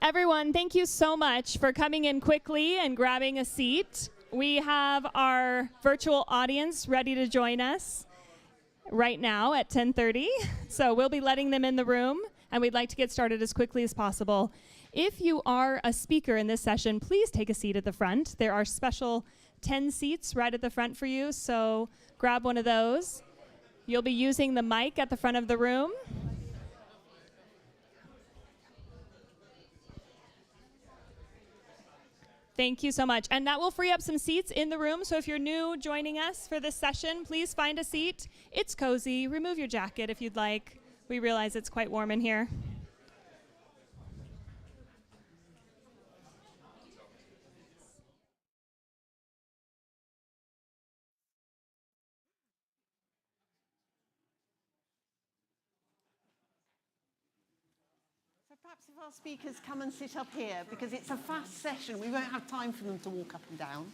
Everyone, thank you so much for coming in quickly and grabbing a seat. We have our virtual audience ready to join us right now at 10:30. So we'll be letting them in the room, and we'd like to get started as quickly as possible. If you are a speaker in this session, please take a seat at the front. There are special 10 seats right at the front for you, so grab one of those. You'll be using the mic at the front of the room. Thank you so much. And that will free up some seats in the room. So if you're new joining us for this session, please find a seat. It's cozy. Remove your jacket if you'd like. We realize it's quite warm in here. So perhaps if our speakers come and sit up here, because it's a fast session, we won't have time for them to walk up and down.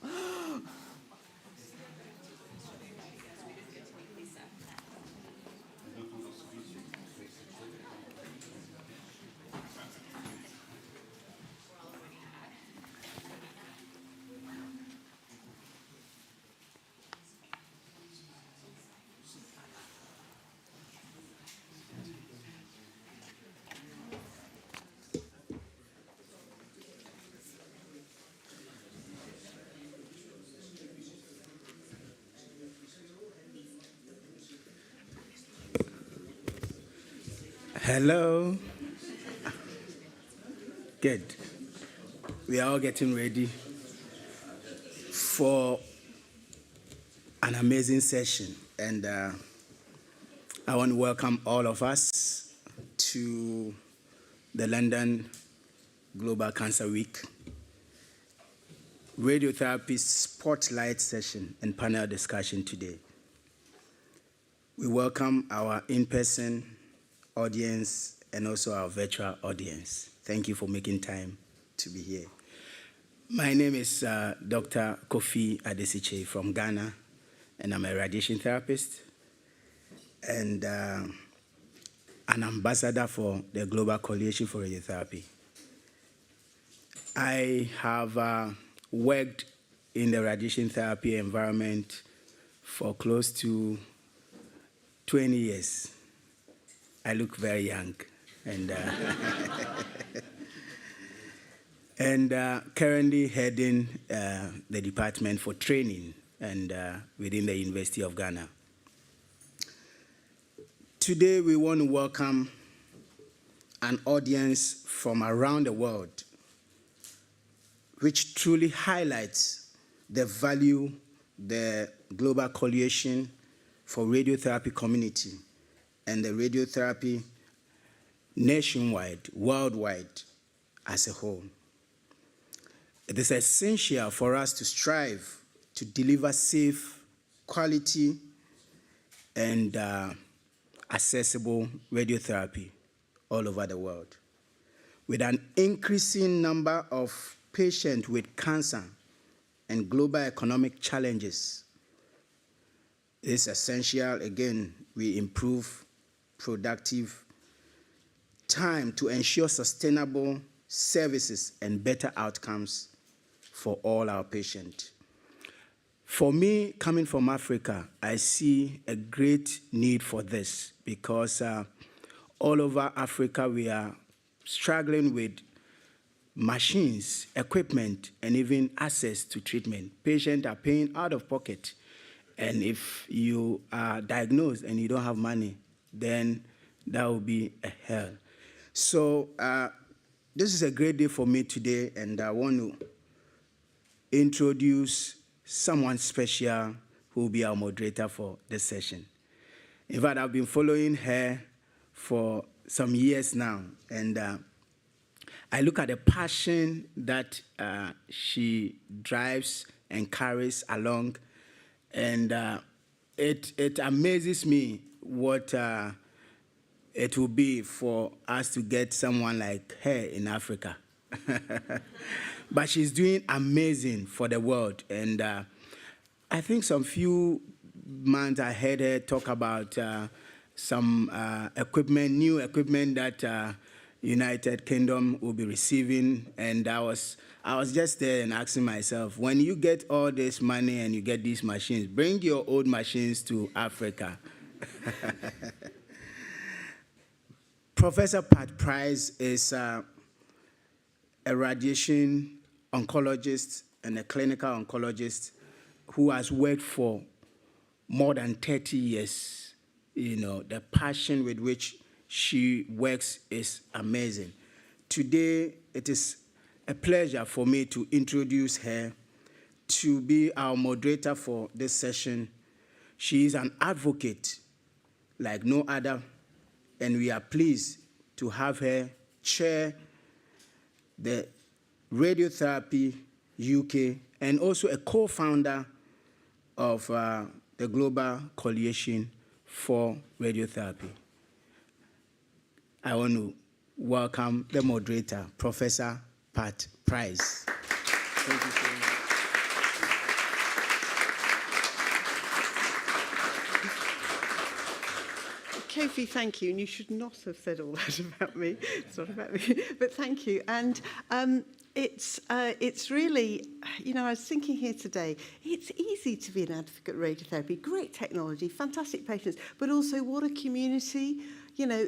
Hello. Good. We are all getting ready for an amazing session. And I want to welcome all of us to the London Global Cancer Week Radiotherapy Spotlight Session and panel discussion today. We welcome our in-person audience and also our virtual audience. Thank you for making time to be here. My name is Dr. Kofi Adesiche from Ghana, and I'm a radiation therapist and an ambassador for the Global Coalition for Radiotherapy. I have worked in the radiation therapy environment for close to 20 years. I look very young, and currently heading the department for training and within the University of Ghana. Today we want to welcome an audience from around the world, which truly highlights the value the Global Coalition for Radiotherapy community and the radiotherapy nationwide, worldwide, as a whole. It is essential for us to strive to deliver safe, quality, and accessible radiotherapy all over the world. With an increasing number of patients with cancer and global economic challenges, it is essential, again, we improve productive time to ensure sustainable services and better outcomes for all our patients. For me, coming from Africa, I see a great need for this because all over Africa we are struggling with machines, equipment, and even access to treatment. Patients are paying out of pocket. And if you are diagnosed and you don't have money, then that will be a hell. So this is a great day for me today, and I want to introduce someone special who will be our moderator for this session. In fact, I've been following her for some years now, and I look at the passion that she drives and carries along, and it amazes me what it will be for us to get someone like her in Africa. But she's doing amazing for the world. And I think some few months I heard her talk about some equipment, new equipment that United Kingdom will be receiving. And I was just there and asking myself, when you get all this money and you get these machines, bring your old machines to Africa. Professor Pat Price is a radiation oncologist and a clinical oncologist who has worked for more than 30 years. You know, the passion with which she works is amazing. Today, it is a pleasure for me to introduce her to be our moderator for this session. She is an advocate like no other, and we are pleased to have her chair the Radiotherapy UK and also a co-founder of the Global Coalition for Radiotherapy. I want to welcome the moderator, Professor Pat Price. Thank you so much. Kofi, thank you. And you should not have said all that about me. It's not about me, but thank you. And it's really, you know, I was thinking here today, it's easy to be an advocate of radiotherapy, great technology, fantastic patients, but also what a community. You know,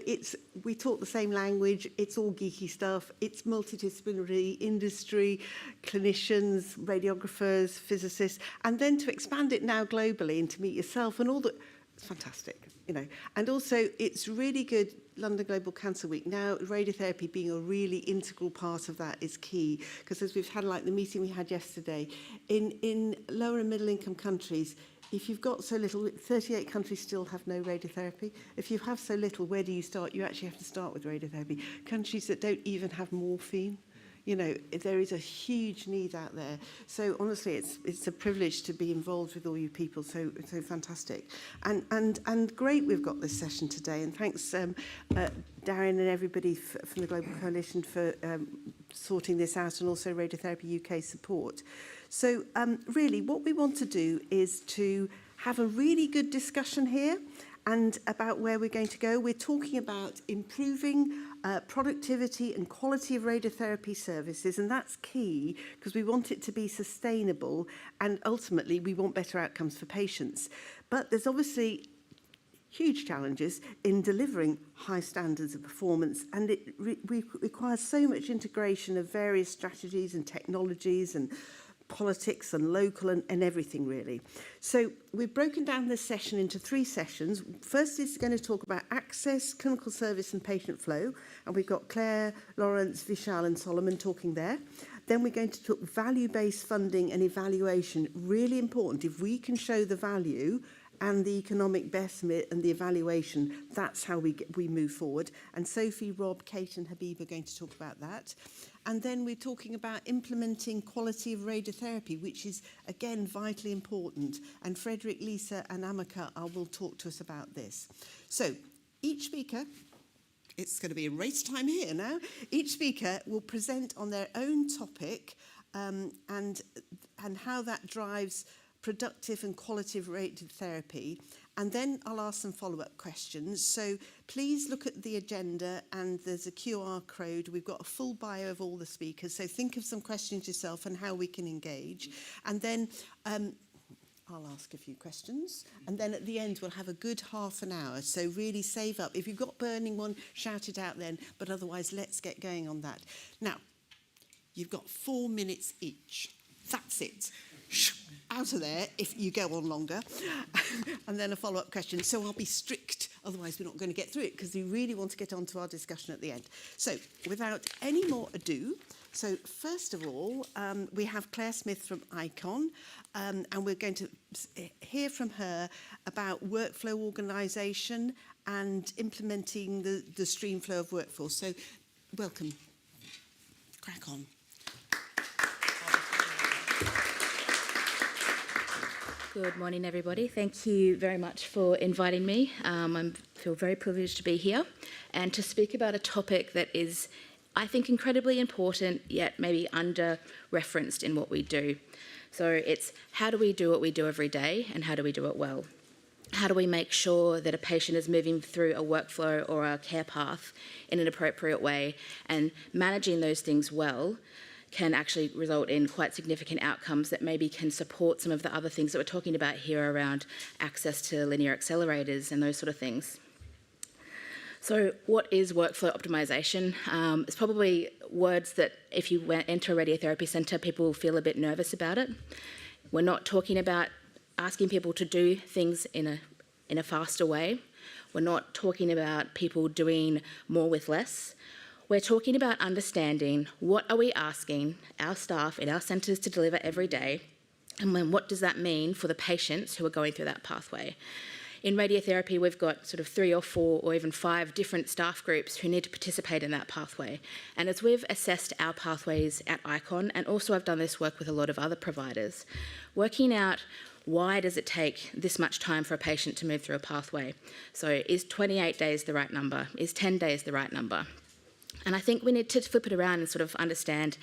we talk the same language, it's all geeky stuff, it's multidisciplinary industry, clinicians, radiographers, physicists, and then to expand it now globally and to meet yourself and all that, it's fantastic, you know. And also, it's really good, London Global Cancer Week, now radiotherapy being a really integral part of that is key, because as we've had, like the meeting we had yesterday, in lower and middle income countries, if you've got so little, 38 countries still have no radiotherapy. If you have so little, where do you start? You actually have to start with radiotherapy. Countries that don't even have morphine, you know, there is a huge need out there. So honestly, it's a privilege to be involved with all you people. So fantastic, and great. We've got this session today, and thanks Darren and everybody from the Global Coalition for sorting this out, and also Radiotherapy UK support. So really, what we want to do is to have a really good discussion here and about where we're going to go. We're talking about improving productivity and quality of radiotherapy services, and that's key because we want it to be sustainable, and ultimately we want better outcomes for patients. But there's obviously huge challenges in delivering high standards of performance, and it requires so much integration of various strategies and technologies and politics and local and everything really. So we've broken down this session into 3 sessions. First is going to talk about access, clinical service and patient flow, and we've got Claire, Lawrence, Vishal and Solomon talking there. Then we're going to talk value-based funding and evaluation, really important. If we can show the value and the economic estimate and the evaluation, that's how we move forward. And Sophie, Rob, Kate and Habib are going to talk about that. And then we're talking about implementing quality of radiotherapy, which is, again, vitally important. And Frederick, Lisa and Amaka will talk to us about this. So each speaker, it's going to be a race time here now, each speaker will present on their own topic and how that drives productive and quality of radiotherapy, and then I'll ask some follow-up questions. So please look at the agenda, and there's a QR code. We've got a full bio of all the speakers, so think of some questions yourself and how we can engage. And then I'll ask a few questions, and then at the end we'll have a good half an hour, so really save up. If you've got burning one, shout it out then, but otherwise let's get going on that. Now, you've got 4 minutes each. That's it. Out of there if you go on longer. And then a follow-up question. So I'll be strict, otherwise we're not going to get through it, because we really want to get on to our discussion at the end. So without any more ado, so first of all, we have Claire Smith from ICON, and we're going to hear from her about workflow organisation and implementing the stream flow of workforce. So welcome. Crack on. Good morning, everybody. Thank you very much for inviting me. I feel very privileged to be here and to speak about a topic that is, I think, incredibly important, yet maybe under-referenced in what we do. So it's how do we do what we do every day, and how do we do it well? how do we make sure that a patient is moving through a workflow or a care path in an appropriate way, and managing those things well can actually result in quite significant outcomes that maybe can support some of the other things that we're talking about here around access to linear accelerators and those sort of things. So what is workflow optimization? It's probably words that if you enter a radiotherapy centre, people feel a bit nervous about it. We're not talking about asking people to do things in a faster way. We're not talking about people doing more with less. We're talking about understanding what are we asking our staff in our centres to deliver every day, and then what does that mean for the patients who are going through that pathway. In radiotherapy, we've got sort of 3 or 4 or even 5 different staff groups who need to participate in that pathway. And as we've assessed our pathways at ICON, and also I've done this work with a lot of other providers, working out why does it take this much time for a patient to move through a pathway? So is 28 days the right number? Is 10 days the right number? And I think we need to flip it around and sort of understand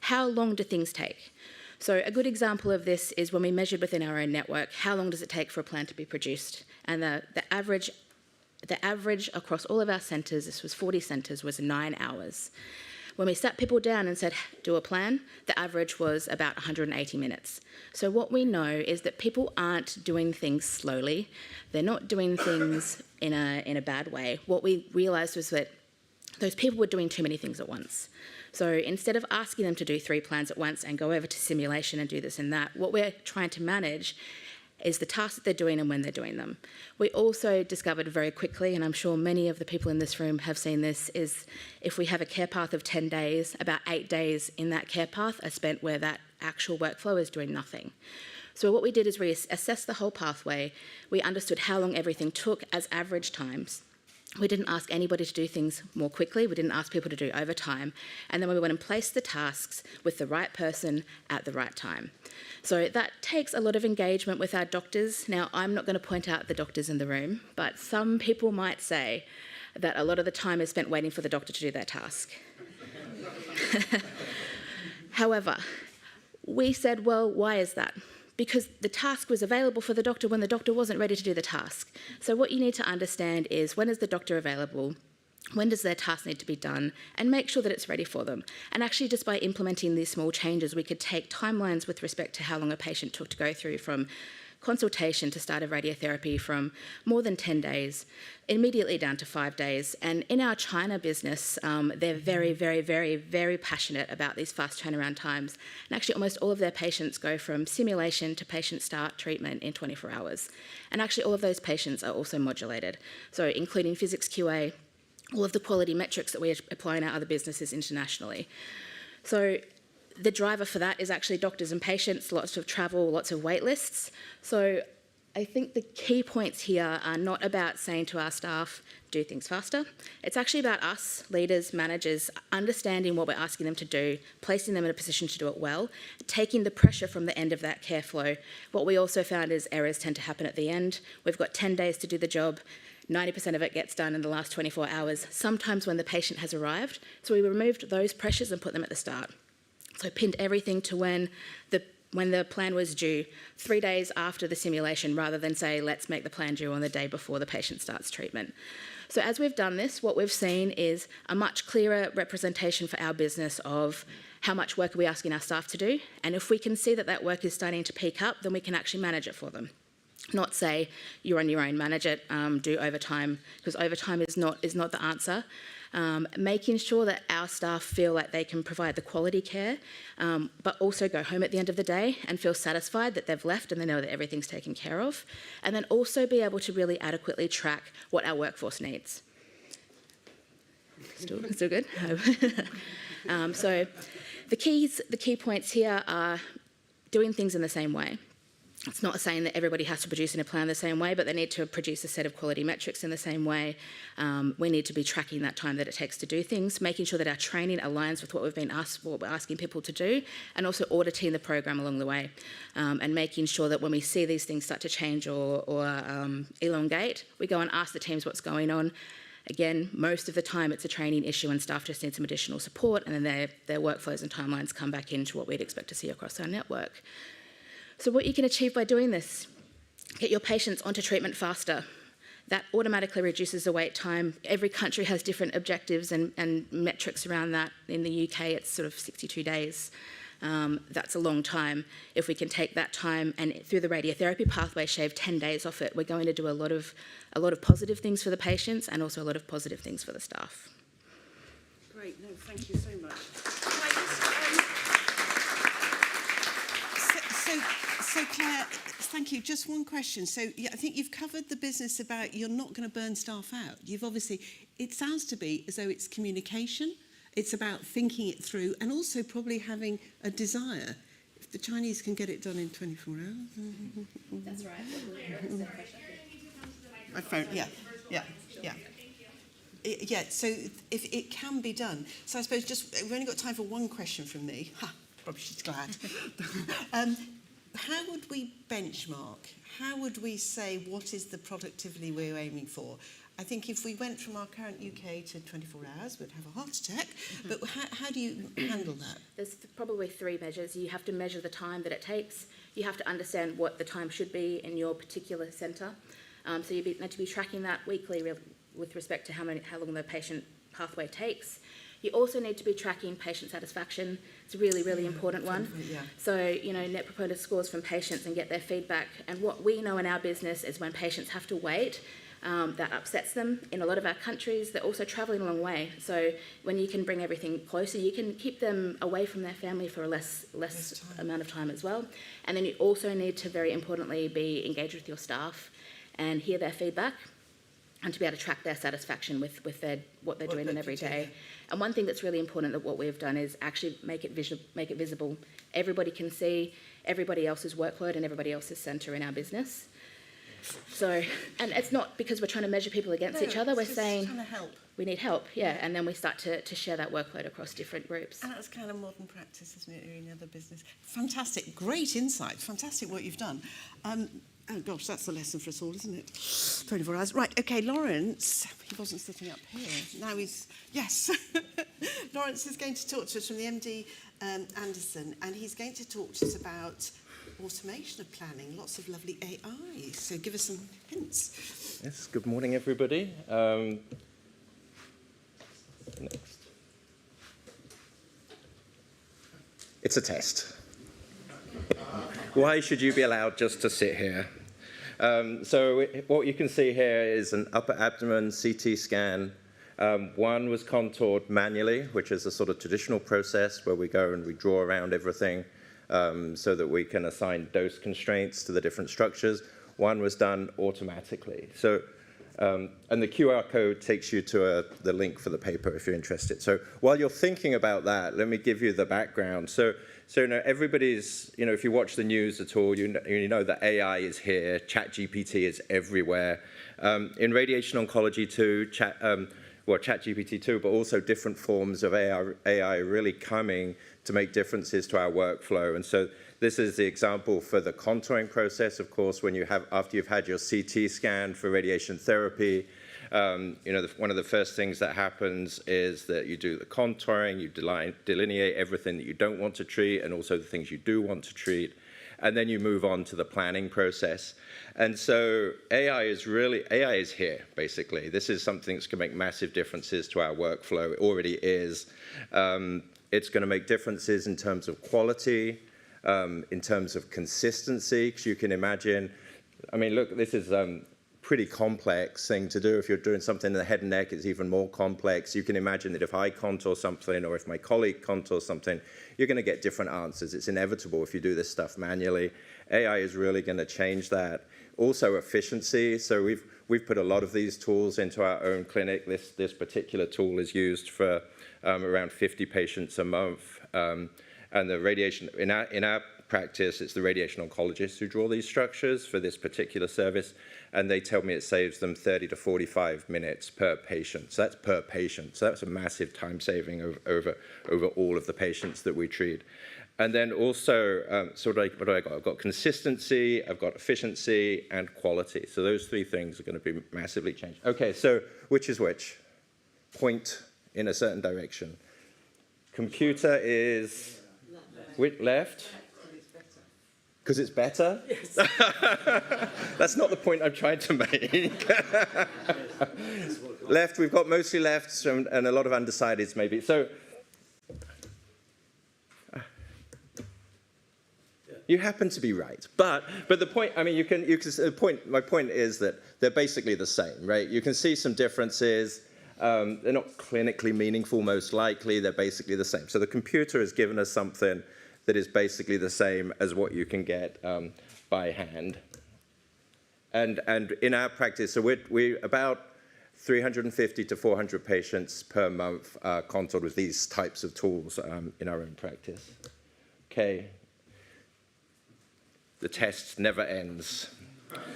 how long do things take? So a good example of this is when we measured within our own network, how long does it take for a plan to be produced? And the average across all of our centres, this was 40 centres, was 9 hours. When we sat people down and said, do a plan, the average was about 180 minutes. So what we know is that people aren't doing things slowly. They're not doing things in a bad way. What we realised was that those people were doing too many things at once. So instead of asking them to do 3 plans at once and go over to simulation and do this and that, what we're trying to manage is the tasks that they're doing and when they're doing them. We also discovered very quickly, and I'm sure many of the people in this room have seen this, is if we have a care path of 10 days, about 8 days in that care path are spent where that actual workflow is doing nothing. So what we did is we assessed the whole pathway. We understood how long everything took as average times. We didn't ask anybody to do things more quickly. We didn't ask people to do overtime. And then we went and placed the tasks with the right person at the right time. So that takes a lot of engagement with our doctors. Now, I'm not going to point out the doctors in the room, but some people might say that a lot of the time is spent waiting for the doctor to do their task. However, we said, well, why is that? Because the task was available for the doctor when the doctor wasn't ready to do the task. So what you need to understand is, when is the doctor available? When does their task need to be done? And make sure that it's ready for them. And actually, just by implementing these small changes, we could take timelines with respect to how long a patient took to go through from consultation to start of radiotherapy from more than 10 days, immediately down to 5 days. And in our China business, they're very, very, very, very passionate about these fast turnaround times. And actually, almost all of their patients go from simulation to patient start treatment in 24 hours. And actually, all of those patients are also modulated. So including physics QA, all of the quality metrics that we apply in our other businesses internationally. So the driver for that is actually doctors and patients, lots of travel, lots of wait lists. So I think the key points here are not about saying to our staff, do things faster. It's actually about us, leaders, managers, understanding what we're asking them to do, placing them in a position to do it well, taking the pressure from the end of that care flow. What we also found is errors tend to happen at the end. We've got 10 days to do the job. 90% of it gets done in the last 24 hours, sometimes when the patient has arrived. So we removed those pressures and put them at the start. So pinned everything to when the plan was due, 3 days after the simulation, rather than say, let's make the plan due on the day before the patient starts treatment. So as we've done this, what we've seen is a much clearer representation for our business of how much work are we asking our staff to do. And if we can see that that work is starting to peak up, then we can actually manage it for them. Not say, you're on your own, manage it, do overtime, because overtime is not the answer. Making sure that our staff feel like they can provide the quality care, but also go home at the end of the day and feel satisfied that they've left and they know that everything's taken care of. And then also be able to really adequately track what our workforce needs. Still good? So the key points here are doing things in the same way. It's not saying that everybody has to produce in a plan the same way, but they need to produce a set of quality metrics in the same way. We need to be tracking that time that it takes to do things, making sure that our training aligns with what we're asking people to do, and also auditing the program along the way, and making sure that when we see these things start to change or elongate, we go and ask the teams what's going on. Again, most of the time it's a training issue and staff just need some additional support, and then their workflows and timelines come back into what we'd expect to see across our network. So what you can achieve by doing this get your patients onto treatment faster. That automatically reduces the wait time. Every country has different objectives and metrics around that. In the UK, it's sort of 62 days. That's a long time. If we can take that time and through the radiotherapy pathway shave 10 days off it, we're going to do a lot of positive things for the patients and also a lot of positive things for the staff. Great, no, thank you so much. So Claire, thank you. Just one question. So yeah, I think you've covered the business about you're not going to burn staff out. You've obviously, it sounds to be as though it's communication. It's about thinking it through and also probably having a desire. If the Chinese can get it done in 24 hours. That's right. My phone, yeah. Yeah, so if it can be done. So I suppose we've only got time for one question from me. Probably she's glad. How would we benchmark? How would we say what is the productivity we're aiming for? I think if we went from our current UK to 24 hours, we'd have a heart attack. But how do you handle that? There's probably 3 measures. You have to measure the time that it takes. You have to understand what the time should be in your particular centre. So you need to be tracking that weekly with respect to how long the patient pathway takes. You also need to be tracking patient satisfaction. It's a really, really important one. Yeah. So, Net Promoter Scores from patients and get their feedback. And what we know in our business is when patients have to wait, that upsets them. In a lot of our countries, they're also travelling a long way. So when you can bring everything closer, you can keep them away from their family for a less amount of time as well. And then you also need to, very importantly, be engaged with your staff and hear their feedback and to be able to track their satisfaction with what they're doing in every day. And one thing that's really important that what we've done is actually make it visible. Everybody can see everybody else's workload and everybody else's centre in our business. So, and it's not because we're trying to measure people against each other, we're saying we need help, and then we start to share that workload across different groups. And that's kind of modern practice, isn't it, in other business? Fantastic, great insight, fantastic what you've done. Oh gosh, that's the lesson for us all, isn't it? 24 hours. Right, okay, Lawrence, he wasn't sitting up here, now he's, yes. Lawrence is going to talk to us from the MD Anderson, and he's going to talk to us about automation of planning, lots of lovely AI. So give us some hints. Yes, good morning, everybody. Next. It's a test. Why should you be allowed just to sit here? So what you can see here is an upper abdomen CT scan. One was contoured manually, which is a sort of traditional process where we go and we draw around everything so that we can assign dose constraints to the different structures. One was done automatically. So, and the QR code takes you to the link for the paper if you're interested. So while you're thinking about that, let me give you the background. So everybody's, if you watch the news at all, you know that AI is here, ChatGPT is everywhere. In radiation oncology too, ChatGPT too, but also different forms of AI really coming to make differences to our workflow. And so this is the example for the contouring process, of course, when after you've had your CT scan for radiation therapy. One of the first things that happens is that you do the contouring, you delineate everything that you don't want to treat and also the things you do want to treat, and then you move on to the planning process. And so AI is here, basically. This is something that's going to make massive differences to our workflow. It already is. It's going to make differences in terms of quality, in terms of consistency, because you can imagine, look, this is pretty complex thing to do. If you're doing something in the head and neck, it's even more complex. You can imagine that if I contour something or if my colleague contours something, you're going to get different answers. It's inevitable if you do this stuff manually. AI is really going to change that. Also efficiency. So we've put a lot of these tools into our own clinic. This particular tool is used for around 50 patients a month. And the radiation, in our practice, it's the radiation oncologists who draw these structures for this particular service, and they tell me it saves them 30 to 45 minutes per patient. So that's per patient. So that's a massive time saving over all of the patients that we treat. And then also, what do I got? I've got consistency, I've got efficiency, and quality. So those 3 things are going to be massively changed. Okay, so which is which? Point in a certain direction. Computer is left. Because it's better? Yes. That's not the point I'm trying to make. Left, we've got mostly lefts and a lot of undecideds maybe. So you happen to be right. But the point, I mean, my point is that they're basically the same, right? You can see some differences. They're not clinically meaningful, most likely. They're basically the same. So the computer has given us something that is basically the same as what you can get by hand. And in our practice, so we're about 350 to 400 patients per month contoured with these types of tools in our own practice. Okay. The test never ends.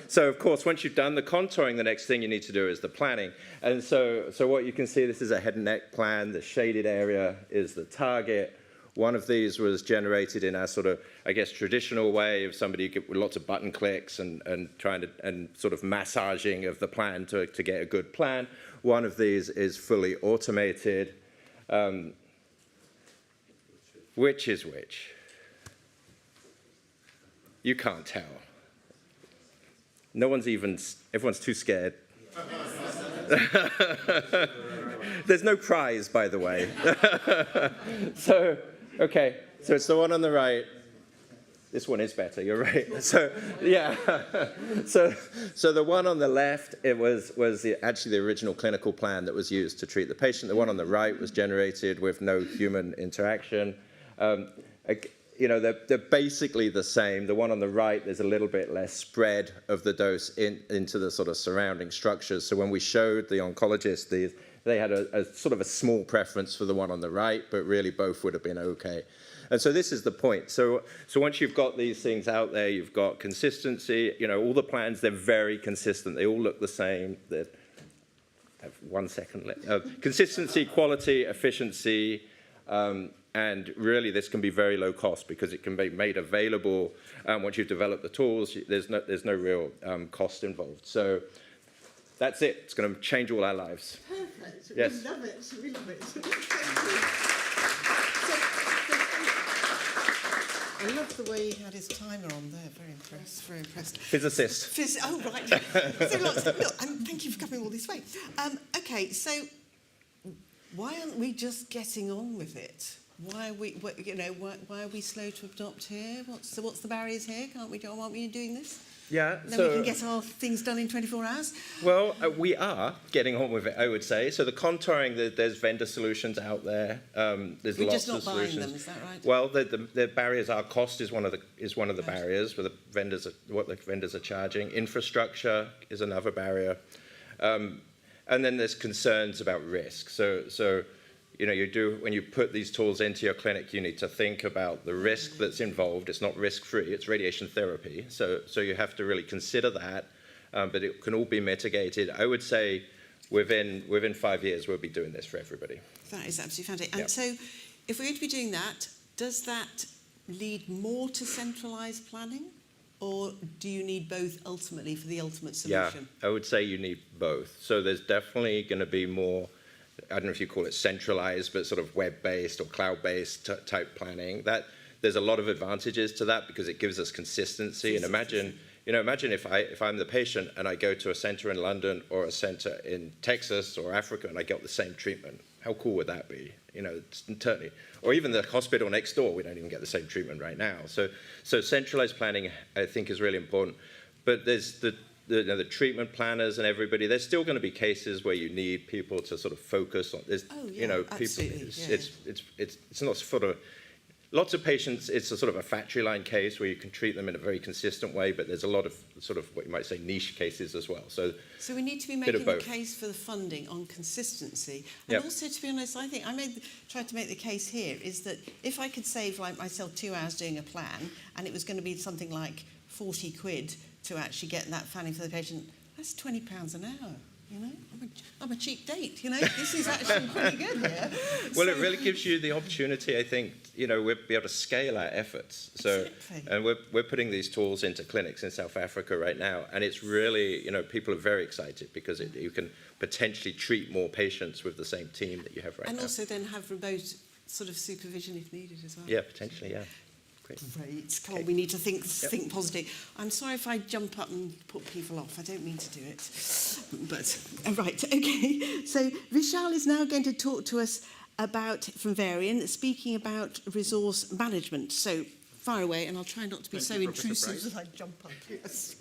So, of course, once you've done the contouring, the next thing you need to do is the planning. And so what you can see, this is a head and neck plan. The shaded area is the target. One of these was generated in our sort of, I guess, traditional way of somebody with lots of button clicks and trying to, and sort of massaging of the plan to get a good plan. One of these is fully automated. Which is which? You can't tell. No one's even, everyone's too scared. There's no prize, by the way. So, okay, so it's the one on the right. This one is better, you're right. So, yeah. So the one on the left, it was actually the original clinical plan that was used to treat the patient. The one on the right was generated with no human interaction. You know, they're basically the same. The one on the right, there's a little bit less spread of the dose into the sort of surrounding structures. So when we showed the oncologists these, they had a sort of a small preference for the one on the right, but really both would have been okay. And so this is the point. So once you've got these things out there, you've got consistency. You know, all the plans, they're very consistent. They all look the same. I have 1 second left. Consistency, quality, efficiency, and really, this can be very low cost because it can be made available once you've developed the tools. There's no real cost involved. So that's it. It's going to change all our lives. Perfect. Yes. We love it. We love it. Thank you. I love the way he had his timer on there. Very impressed. Very impressed. Physicist. Oh, right. So look, and thank you for coming all this way. Okay, so why aren't we just getting on with it? Why are we slow to adopt here? What's the barriers here? Aren't we doing this? Yeah. Then we can get our things done in 24 hours? Well, we are getting on with it, I would say. So the contouring, there's vendor solutions out there. There's We're lots just not of buying solutions. them, is that right? Well, the barriers are cost is one of the barriers where what the vendors are charging. Infrastructure is another barrier. And then there's concerns about risk. So you know, when you put these tools into your clinic, you need to think about the risk that's involved. It's not risk-free. It's radiation therapy. So you have to really consider that, but it can all be mitigated. I would say within 5 years, we'll be doing this for everybody. That is absolutely fantastic. And so if we're going to be doing that, does that lead more to centralised planning? Or do you need both ultimately for the ultimate solution? Yeah, I would say you need both. So there's definitely going to be more, I don't know if you call it centralized, but sort of web-based or cloud-based type planning. There's a lot of advantages to that because it gives us consistency. And imagine if I'm the patient and I go to a center in London or a center in Texas or Africa and I get the same treatment. How cool would that be? You know, totally. Or even the hospital next door, we don't even get the same treatment right now. So centralized planning, I think, is really important. But there's the treatment planners and everybody, there's still going to be cases where you need people to sort of focus on this. You know, people. It's not sort of lots of patients. It's a sort of a factory line case where you can treat them in a very consistent way, but there's a lot of sort of what you might say niche cases as well. So we need to be making the case for the funding on consistency, and also, to be honest, I think tried to make the case here is that if I could save like myself 2 hours doing a plan, and it was going to be something like 40 quid to actually get that planning for the patient, that's £20 an hour. You know, I'm a cheap date. You know, this is actually pretty good here. Well, it really gives you the opportunity, I think. You know, we'll be able to scale our efforts. So, exactly. And we're putting these tools into clinics in South Africa right now, and it's really, you know, people are very excited because you can potentially treat more patients with the same team that you have right now. And also then have remote sort of supervision if needed as well. Yeah, potentially, yeah. Great. Come on, we need to think positive. I'm sorry if I jump up and put people off. I don't mean to do it. But, right, okay. So Vishal is now going to talk to us from Varian, speaking about resource management. So far away, and I'll try not to be so intrusive that I jump up. Yes.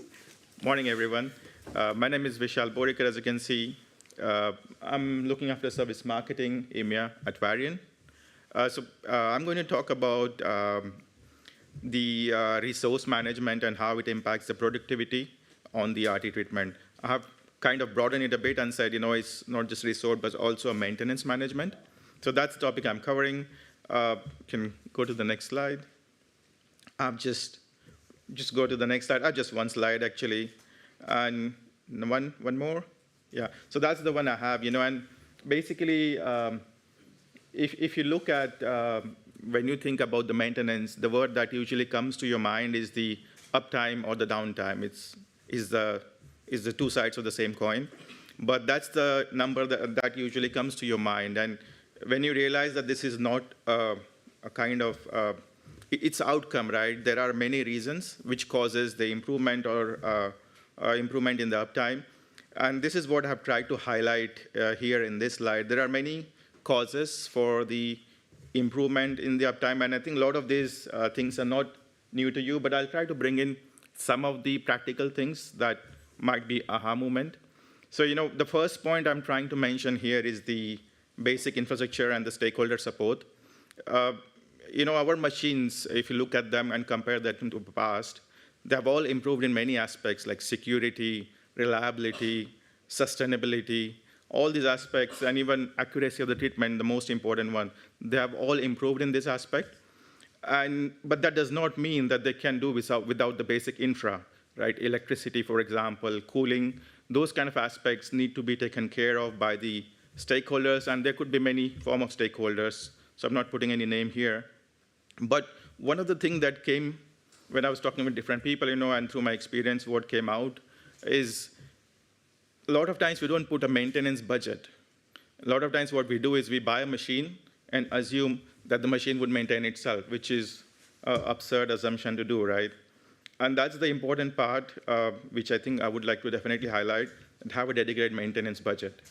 Morning, everyone. My name is Vishal Borikar. As you can see, I'm looking after service marketing, EMEA, at Varian. I'm going to talk about the resource management and how it impacts the productivity on the RT treatment. I have kind of broadened it a bit and said, it's not just resource, but also a maintenance management. So that's the topic I'm covering. Can go to the next slide. Just go to the next slide. Just one slide, actually. And one more. Yeah, so that's the one I have, and basically, if you look at, when you think about the maintenance, the word that usually comes to your mind is the uptime or the downtime. Is the two sides of the same coin. But that's the number that usually comes to your mind. And when you realize that this is not a kind of, it's outcome, right? There are many reasons which causes the improvement or improvement in the uptime. And this is what I have tried to highlight here in this slide. There are many causes for the improvement in the uptime, and I think a lot of these things are not new to you, but I'll try to bring in some of the practical things that might be aha moment. So, the first point I'm trying to mention here is the basic infrastructure and the stakeholder support. Our machines, if you look at them and compare that to the past, they have all improved in many aspects like security, reliability, sustainability, all these aspects, and even accuracy of the treatment, the most important one. They have all improved in this aspect. But that does not mean that they can do without the basic infra, right? Electricity, for example, cooling, those kind of aspects need to be taken care of by the stakeholders, and there could be many forms of stakeholders, so I'm not putting any name here. But one of the things that came when I was talking with different people, and through my experience, what came out is a lot of times we don't put a maintenance budget. A lot of times what we do is we buy a machine and assume that the machine would maintain itself, which is an absurd assumption to do, right? And that's the important part, which I think I would like to definitely highlight, and have a dedicated maintenance budget.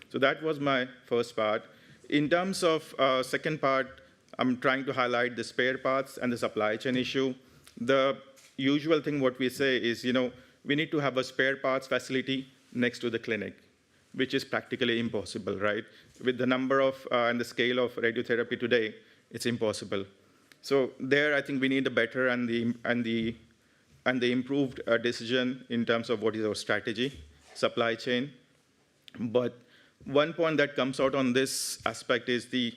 So that was my first part. In terms of second part, I'm trying to highlight the spare parts and the supply chain issue. The usual thing what we say is, we need to have a spare parts facility next to the clinic, which is practically impossible, right? With the number of and the scale of radiotherapy today, it's impossible. So there, I think we need a better and the improved decision in terms of what is our strategy, supply chain. But one point that comes out on this aspect is the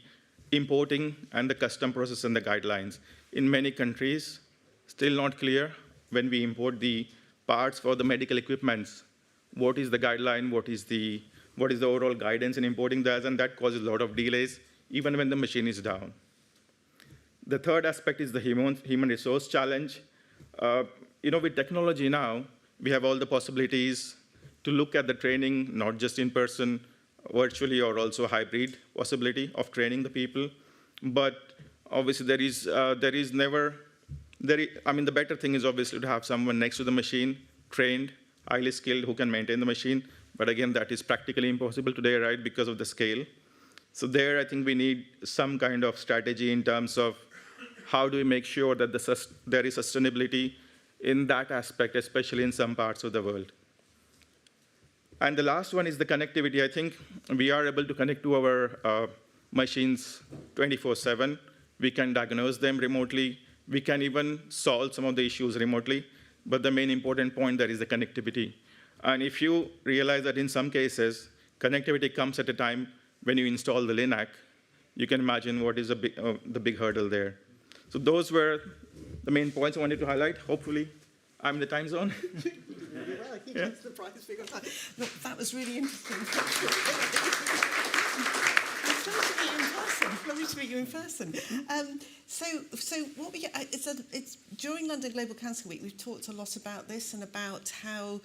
importing and the custom process and the guidelines. In many countries, still not clear when we import the parts for the medical equipments, what is the guideline, what is the overall guidance in importing that, and that causes a lot of delays, even when the machine is down. The third aspect is the human resource challenge. With technology now, we have all the possibilities to look at the training, not just in person, virtually, or also hybrid possibility of training the people. But obviously, the better thing is obviously to have someone next to the machine, trained, highly skilled, who can maintain the machine. But again, that is practically impossible today, right, because of the scale. So there, I think we need some kind of strategy in terms of how do we make sure that there is sustainability in that aspect, especially in some parts of the world. And the last one is the connectivity. I think we are able to connect to our machines 24/7. We can diagnose them remotely. We can even solve some of the issues remotely. But the main important point there is the connectivity. And if you realize that in some cases, connectivity comes at a time when you install the LINAC, you can imagine what is the big hurdle there. So those were the main points I wanted to highlight. Hopefully, I'm in the time zone. Well, I think that's the prize figure. Look, that was really interesting. Lovely to meet you in person. So what it's during London Global Cancer Week, we've talked a lot about this and about how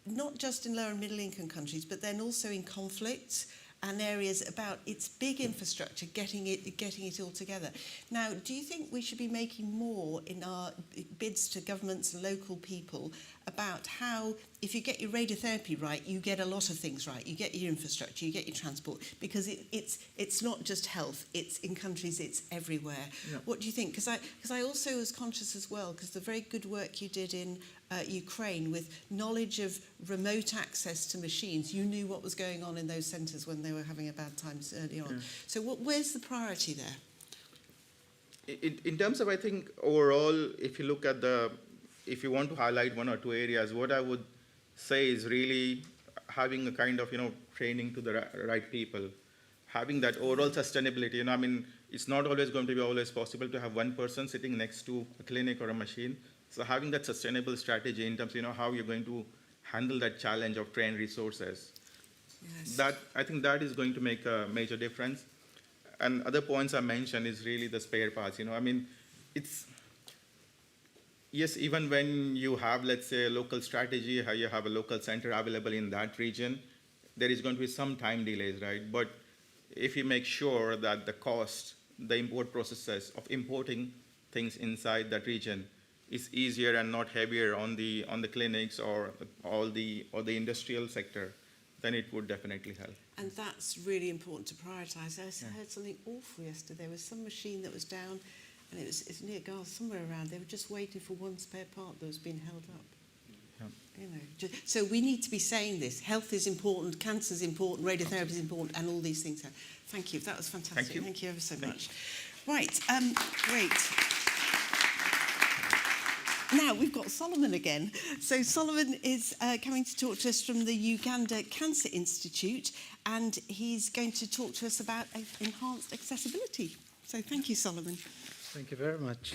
not just in lower and middle income countries, but then also in conflict, and areas about its big infrastructure, getting it all together. Now, do you think we should be making more in our bids to governments and local people about how, if you get your radiotherapy right, you get a lot of things right. You get your infrastructure, you get your transport, because it's not just health. It's in countries, it's everywhere. Yeah. What do you think? Because I also was conscious as well, because the very good work you did in Ukraine with knowledge of remote access to machines, you knew what was going on in those centres when they were having a bad times early on. So where's the priority there? In terms of, I think, overall, if you look at if you want to highlight one or two areas, what I would say is really having a kind of, training to the right people, having that overall sustainability. I mean, it's not always going to be always possible to have one person sitting next to a clinic or a machine. So having that sustainable strategy in terms of, how you're going to handle that challenge of trained resources. Yes. I think that is going to make a major difference. And other points I mentioned is really the spare parts. I mean, yes, even when you have, let's say, a local strategy, how you have a local center available in that region, there is going to be some time delays, right? But if you make sure that the cost, the import processes of importing things inside that region is easier and not heavier on the clinics or the industrial sector, then it would definitely help. And that's really important to prioritise. I heard something awful yesterday. There was some machine that was down, and it's near Garth, somewhere around. They were just waiting for one spare part that was being held up. Yeah. So we need to be saying this. Health is important, cancer is important, radiotherapy is important, and all these things. Thank you. That was fantastic. Thank you ever so much. Right. Great. Now we've got Solomon again. So Solomon is coming to talk to us from the Uganda Cancer Institute, and he's going to talk to us about enhanced accessibility. So thank you, Solomon. Thank you very much.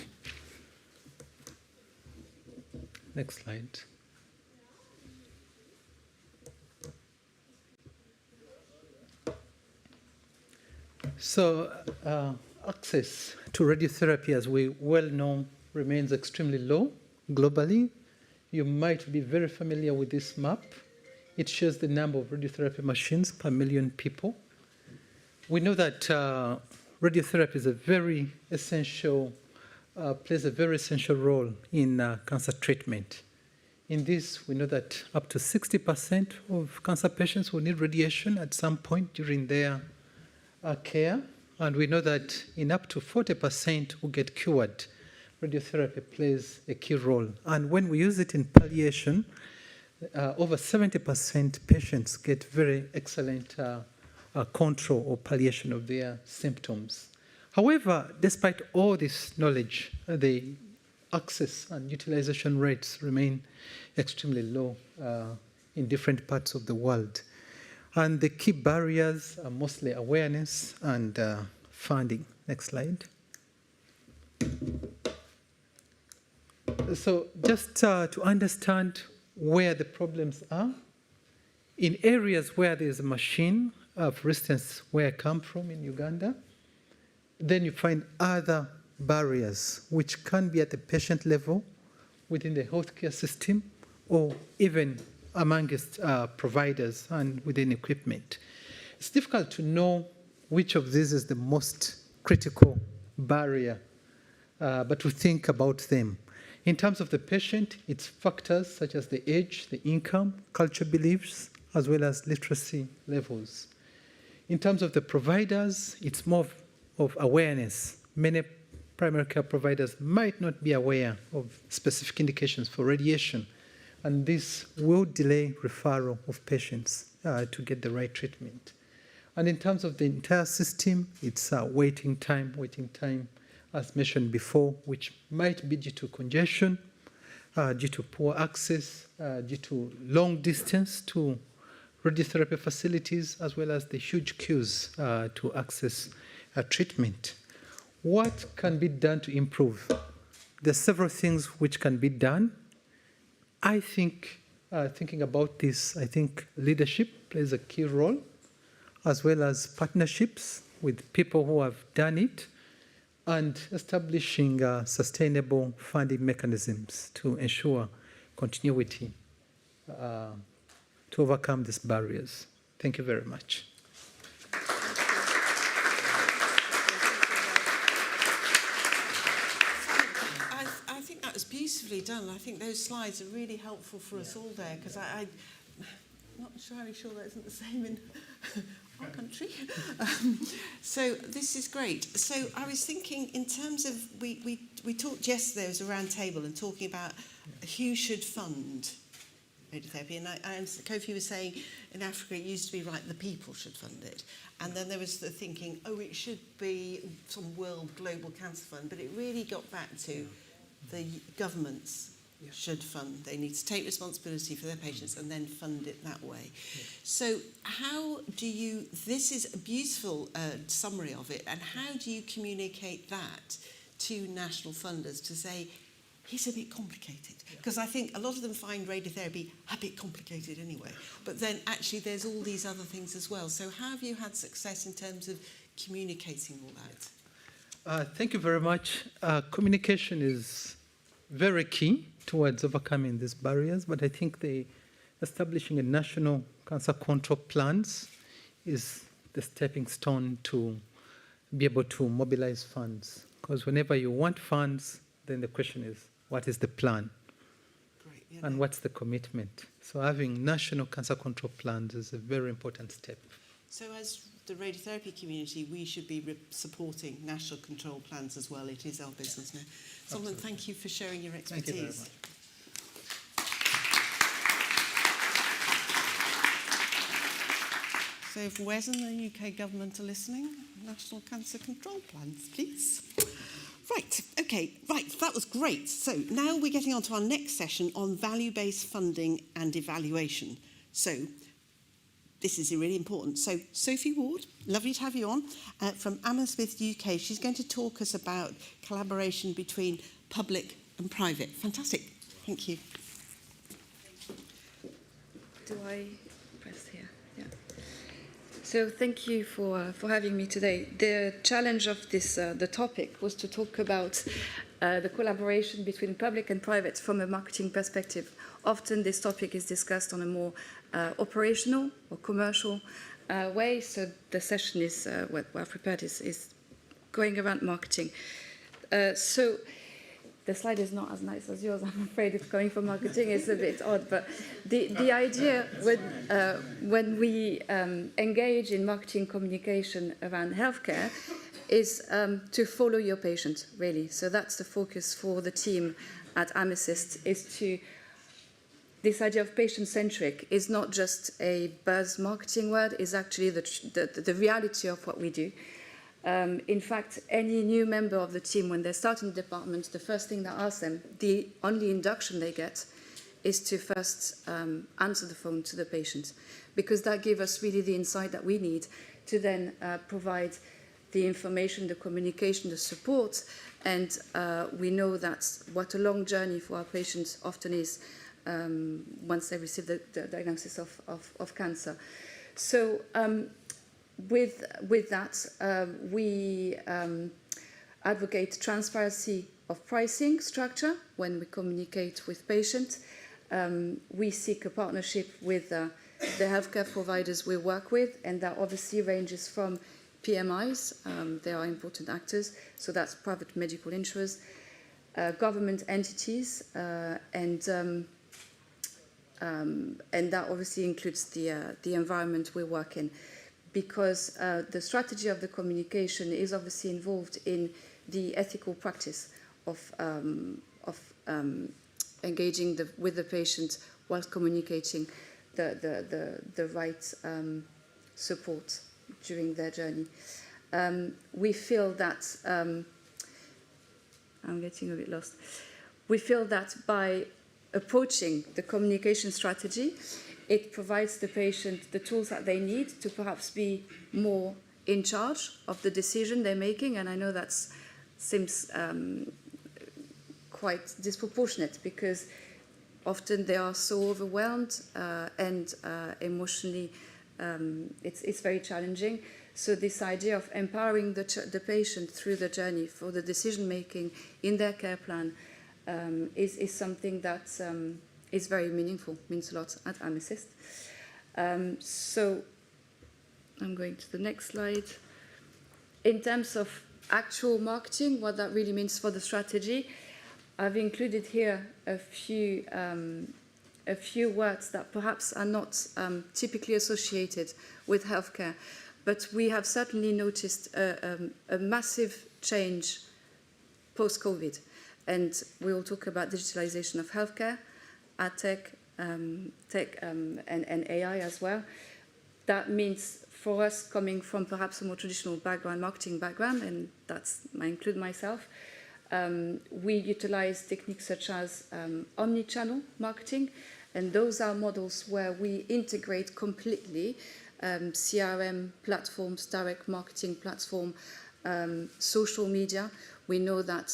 Next slide. So access to radiotherapy, as we well know, remains extremely low globally. You might be very familiar with this map. It shows the number of radiotherapy machines per million people. We know that radiotherapy is a very essential, plays a very essential role in cancer treatment. In this, we know that up to 60% of cancer patients will need radiation at some point during their care, and we know that in up to 40% will get cured. Radiotherapy plays a key role. And when we use it in palliation, over 70% patients get very excellent control or palliation of their symptoms. However, despite all this knowledge, the access and utilization rates remain extremely low in different parts of the world. And the key barriers are mostly awareness and funding. Next slide. So just to understand where the problems are, in areas where there's a machine, for instance, where I come from in Uganda, then you find other barriers which can be at the patient level, within the healthcare system, or even amongst providers and within equipment. It's difficult to know which of these is the most critical barrier, but we think about them. In terms of the patient, it's factors such as the age, the income, cultural beliefs, as well as literacy levels. In terms of the providers, it's more of awareness. Many primary care providers might not be aware of specific indications for radiation, and this will delay referral of patients to get the right treatment. And in terms of the entire system, it's waiting time, as mentioned before, which might be due to congestion, due to poor access, due to long distance to radiotherapy facilities, as well as the huge queues to access treatment. What can be done to improve? There are several things which can be done. I think, thinking about this, I think leadership plays a key role, as well as partnerships with people who have done it, and establishing sustainable funding mechanisms to ensure continuity to overcome these barriers. Thank you very much. beautifully done. I think those slides are really helpful for us all there, because I'm not entirely sure that isn't the same in our country. So this is great. So I was thinking, in terms of, we talked yesterday, there was a round table and talking about who should fund radiotherapy, and Kofi was saying in Africa it used to be right, the people should fund it, and then there was the thinking, oh, it should be some world global cancer fund, but it really got back to the governments should fund. They need to take responsibility for their patients and then fund it that way. So how do you, this is a beautiful summary of it, and how do you communicate that to national funders to say, it's a bit complicated? Because I think a lot of them find radiotherapy a bit complicated anyway. But then actually there's all these other things as well. So how have you had success in terms of communicating all that? Thank you very much. Communication is very key towards overcoming these barriers, but I think establishing a national cancer control plans is the stepping stone to be able to mobilize funds. Because whenever you want funds, then the question is, what is the plan? Great, yeah. And what's the commitment? So having national cancer control plans is a very important step. So as the radiotherapy community, we should be supporting national control plans as well. It is our business now. Solomon, thank you for sharing your expertise. Thank you very much. So if Wes and the UK government are listening, national cancer control plans, please. Right, okay, right, that was great. So now we're getting on to our next session on value-based funding and evaluation. So this is really important. So Sophie Ward, lovely to have you on, from Hammersmith UK. She's going to talk us about collaboration between public and private. Fantastic, thank you. Do I press here? Yeah. So thank you for having me today. The challenge of this, the topic, was to talk about the collaboration between public and private from a marketing perspective. Often this topic is discussed on a more operational or commercial way, so the session is, what I've prepared is going around marketing. So the slide is not as nice as yours, I'm afraid. It's coming from marketing, it's a bit odd, but the idea when we engage in marketing communication around healthcare is to follow your patient, really. So that's the focus for the team at Amethyst, is to, this idea of patient-centric is not just a buzz marketing word, is actually the reality of what we do. In fact, any new member of the team, when they start in the department, the first thing that I ask them, the only induction they get, is to first answer the phone to the patient, because that gives us really the insight that we need to then provide the information, the communication, the support, and we know that's what a long journey for our patients often is once they receive the diagnosis of cancer. So with that, we advocate transparency of pricing structure when we communicate with patients. We seek a partnership with the healthcare providers we work with, and that obviously ranges from PMIs, they are important actors, so that's private medical insurers, government entities, and that obviously includes the environment we work in, because the strategy of the communication is obviously involved in the ethical practice of engaging with the patient whilst communicating the right support during their journey. We feel that, I'm getting a bit lost. We feel that by approaching the communication strategy, it provides the patient the tools that they need to perhaps be more in charge of the decision they're making. And I know that seems quite disproportionate, because often they are so overwhelmed and emotionally it's very challenging. So this idea of empowering the patient through the journey for the decision making in their care plan is something that is very meaningful, means a lot at Amethyst. So I'm going to the next slide. In terms of actual marketing, what that really means for the strategy, I've included here a few words that perhaps are not typically associated with healthcare, but we have certainly noticed a massive change post-COVID. And we will talk about digitalization of healthcare, ad tech, and AI as well. That means for us coming from perhaps a more traditional background, marketing background, and I include myself, we utilize techniques such as omni-channel marketing, and those are models where we integrate completely CRM platforms, direct marketing platform, social media. We know that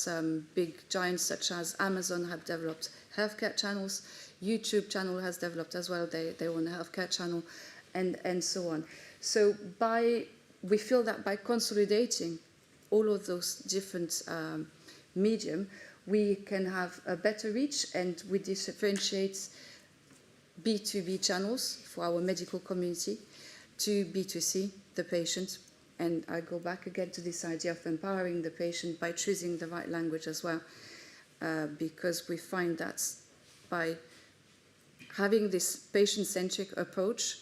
big giants such as Amazon have developed healthcare channels. YouTube channel has developed as well their own healthcare channel, and so on. So we feel that by consolidating all of those different medium, we can have a better reach, and we differentiate B2B channels for our medical community to B2C, the patient. And I go back again to this idea of empowering the patient by choosing the right language as well, because we find that by having this patient-centric approach,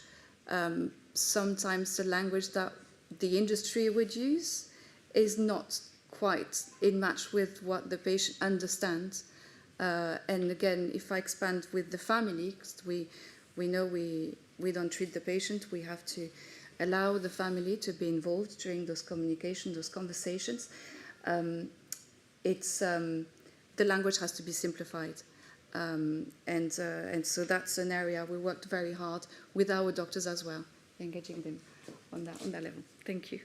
sometimes the language that the industry would use is not quite in match with what the patient understands. And again, if I expand with the family, because we know we don't treat the patient, we have to allow the family to be involved during those communications, those conversations. The language has to be simplified. And so that's an area we worked very hard with our doctors as well, engaging them on that level. Thank you.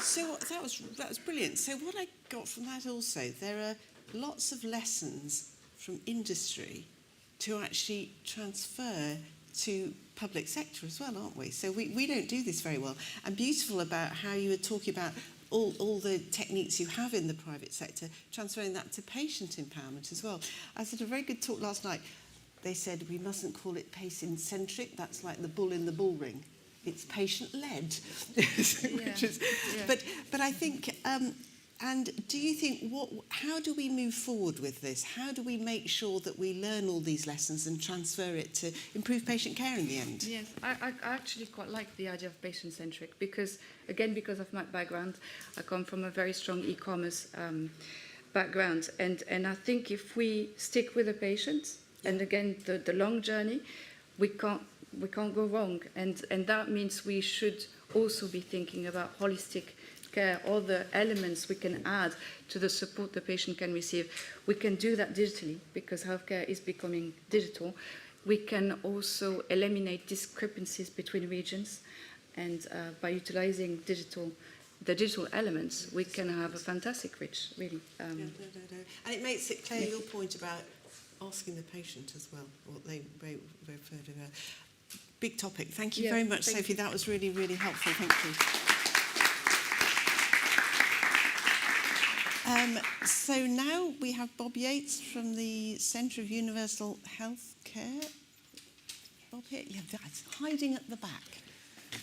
So that was brilliant. So what I got from that also, there are lots of lessons from industry to actually transfer to public sector as well, aren't we? So we don't do this very well. And beautiful about how you were talking about all the techniques you have in the private sector, transferring that to patient empowerment as well. I had a very good talk last night. They said we mustn't call it patient-centric. That's like the bull in the bull ring. It's patient-led. But I think, and do you think, how do we move forward with this? How do we make sure that we learn all these lessons and transfer it to improve patient care in the end? Yes, I actually quite like the idea of patient-centric because, again, because of my background, I come from a very strong e-commerce background. And I think if we stick with the patient, and again, the long journey, we can't go wrong. And that means we should also be thinking about holistic care, all the elements we can add to the support the patient can receive. We can do that digitally because healthcare is becoming digital. We can also eliminate discrepancies between regions, and by utilizing the digital elements, we can have a fantastic reach, really. And it makes it clear your point about asking the patient as well, what they refer to. Big topic. Thank you very much, Sophie. That was really, really helpful. Thank you. So now we have Bob Yates from the Centre of Universal Healthcare. Bob here? Yeah, that's hiding at the back.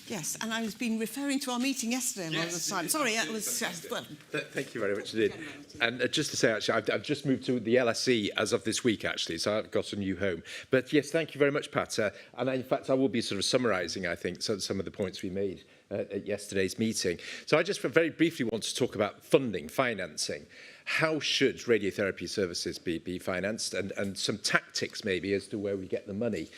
Yes, and I was been referring to our meeting yesterday all the time. Sorry, that was... well, thank you very much indeed. And just to say, actually, I've just moved to the LSE as of this week, actually, so I've got a new home. But yes, thank you very much, Pat. And in fact, I will be sort of summarising, I think, some of the points we made at yesterday's meeting. So I just very briefly want to talk about funding, financing. How should radiotherapy services be financed, and some tactics maybe as to where we get the money.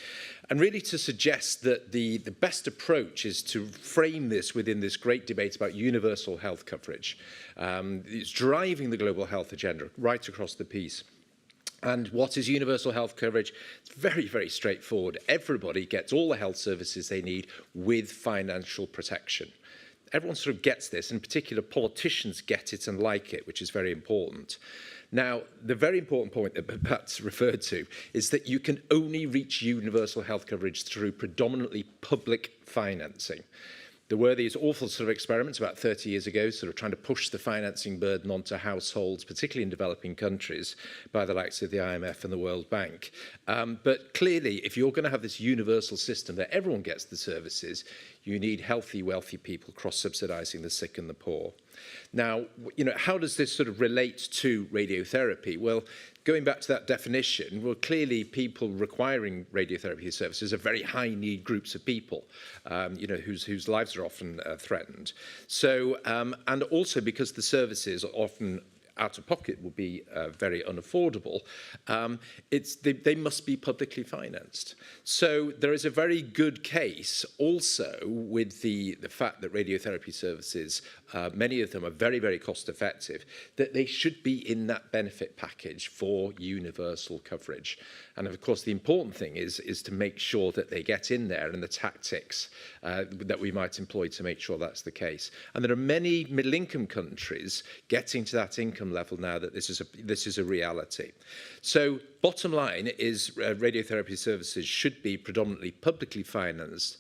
And really to suggest that the best approach is to frame this within this great debate about universal health coverage. It's driving the global health agenda right across the piece. And what is universal health coverage? It's very, very straightforward. Everybody gets all the health services they need with financial protection. Everyone sort of gets this, in particular politicians get it and like it, which is very important. Now, the very important point that Pat's referred to is that you can only reach universal health coverage through predominantly public financing. There were these awful sort of experiments about 30 years ago, sort of trying to push the financing burden onto households, particularly in developing countries, by the likes of the IMF and the World Bank. But clearly, if you're going to have this universal system that everyone gets the services, you need healthy, wealthy people cross-subsidising the sick and the poor. Now, how does this sort of relate to radiotherapy? Well, going back to that definition, well, clearly people requiring radiotherapy services are very high-need groups of people, whose lives are often threatened. So, and also because the services are often out of pocket will be very unaffordable, they must be publicly financed. So there is a very good case also with the fact that radiotherapy services, many of them are very, very cost effective, that they should be in that benefit package for universal coverage. And of course, the important thing is to make sure that they get in there and the tactics that we might employ to make sure that's the case. And there are many middle-income countries getting to that income level now that this is a reality. So bottom line is radiotherapy services should be predominantly publicly financed.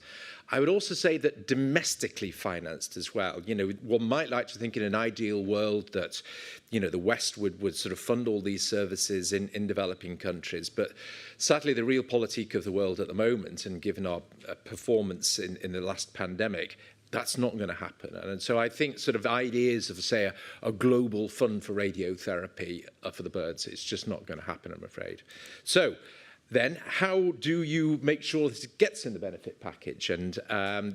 I would also say that domestically financed as well. One might like to think in an ideal world that, the West would sort of fund all these services in developing countries. But sadly, the realpolitik of the world at the moment, and given our performance in the last pandemic, that's not going to happen. And so I think sort of ideas of, say, a global fund for radiotherapy for the birds, it's just not going to happen, I'm afraid. So then how do you make sure that it gets in the benefit package? And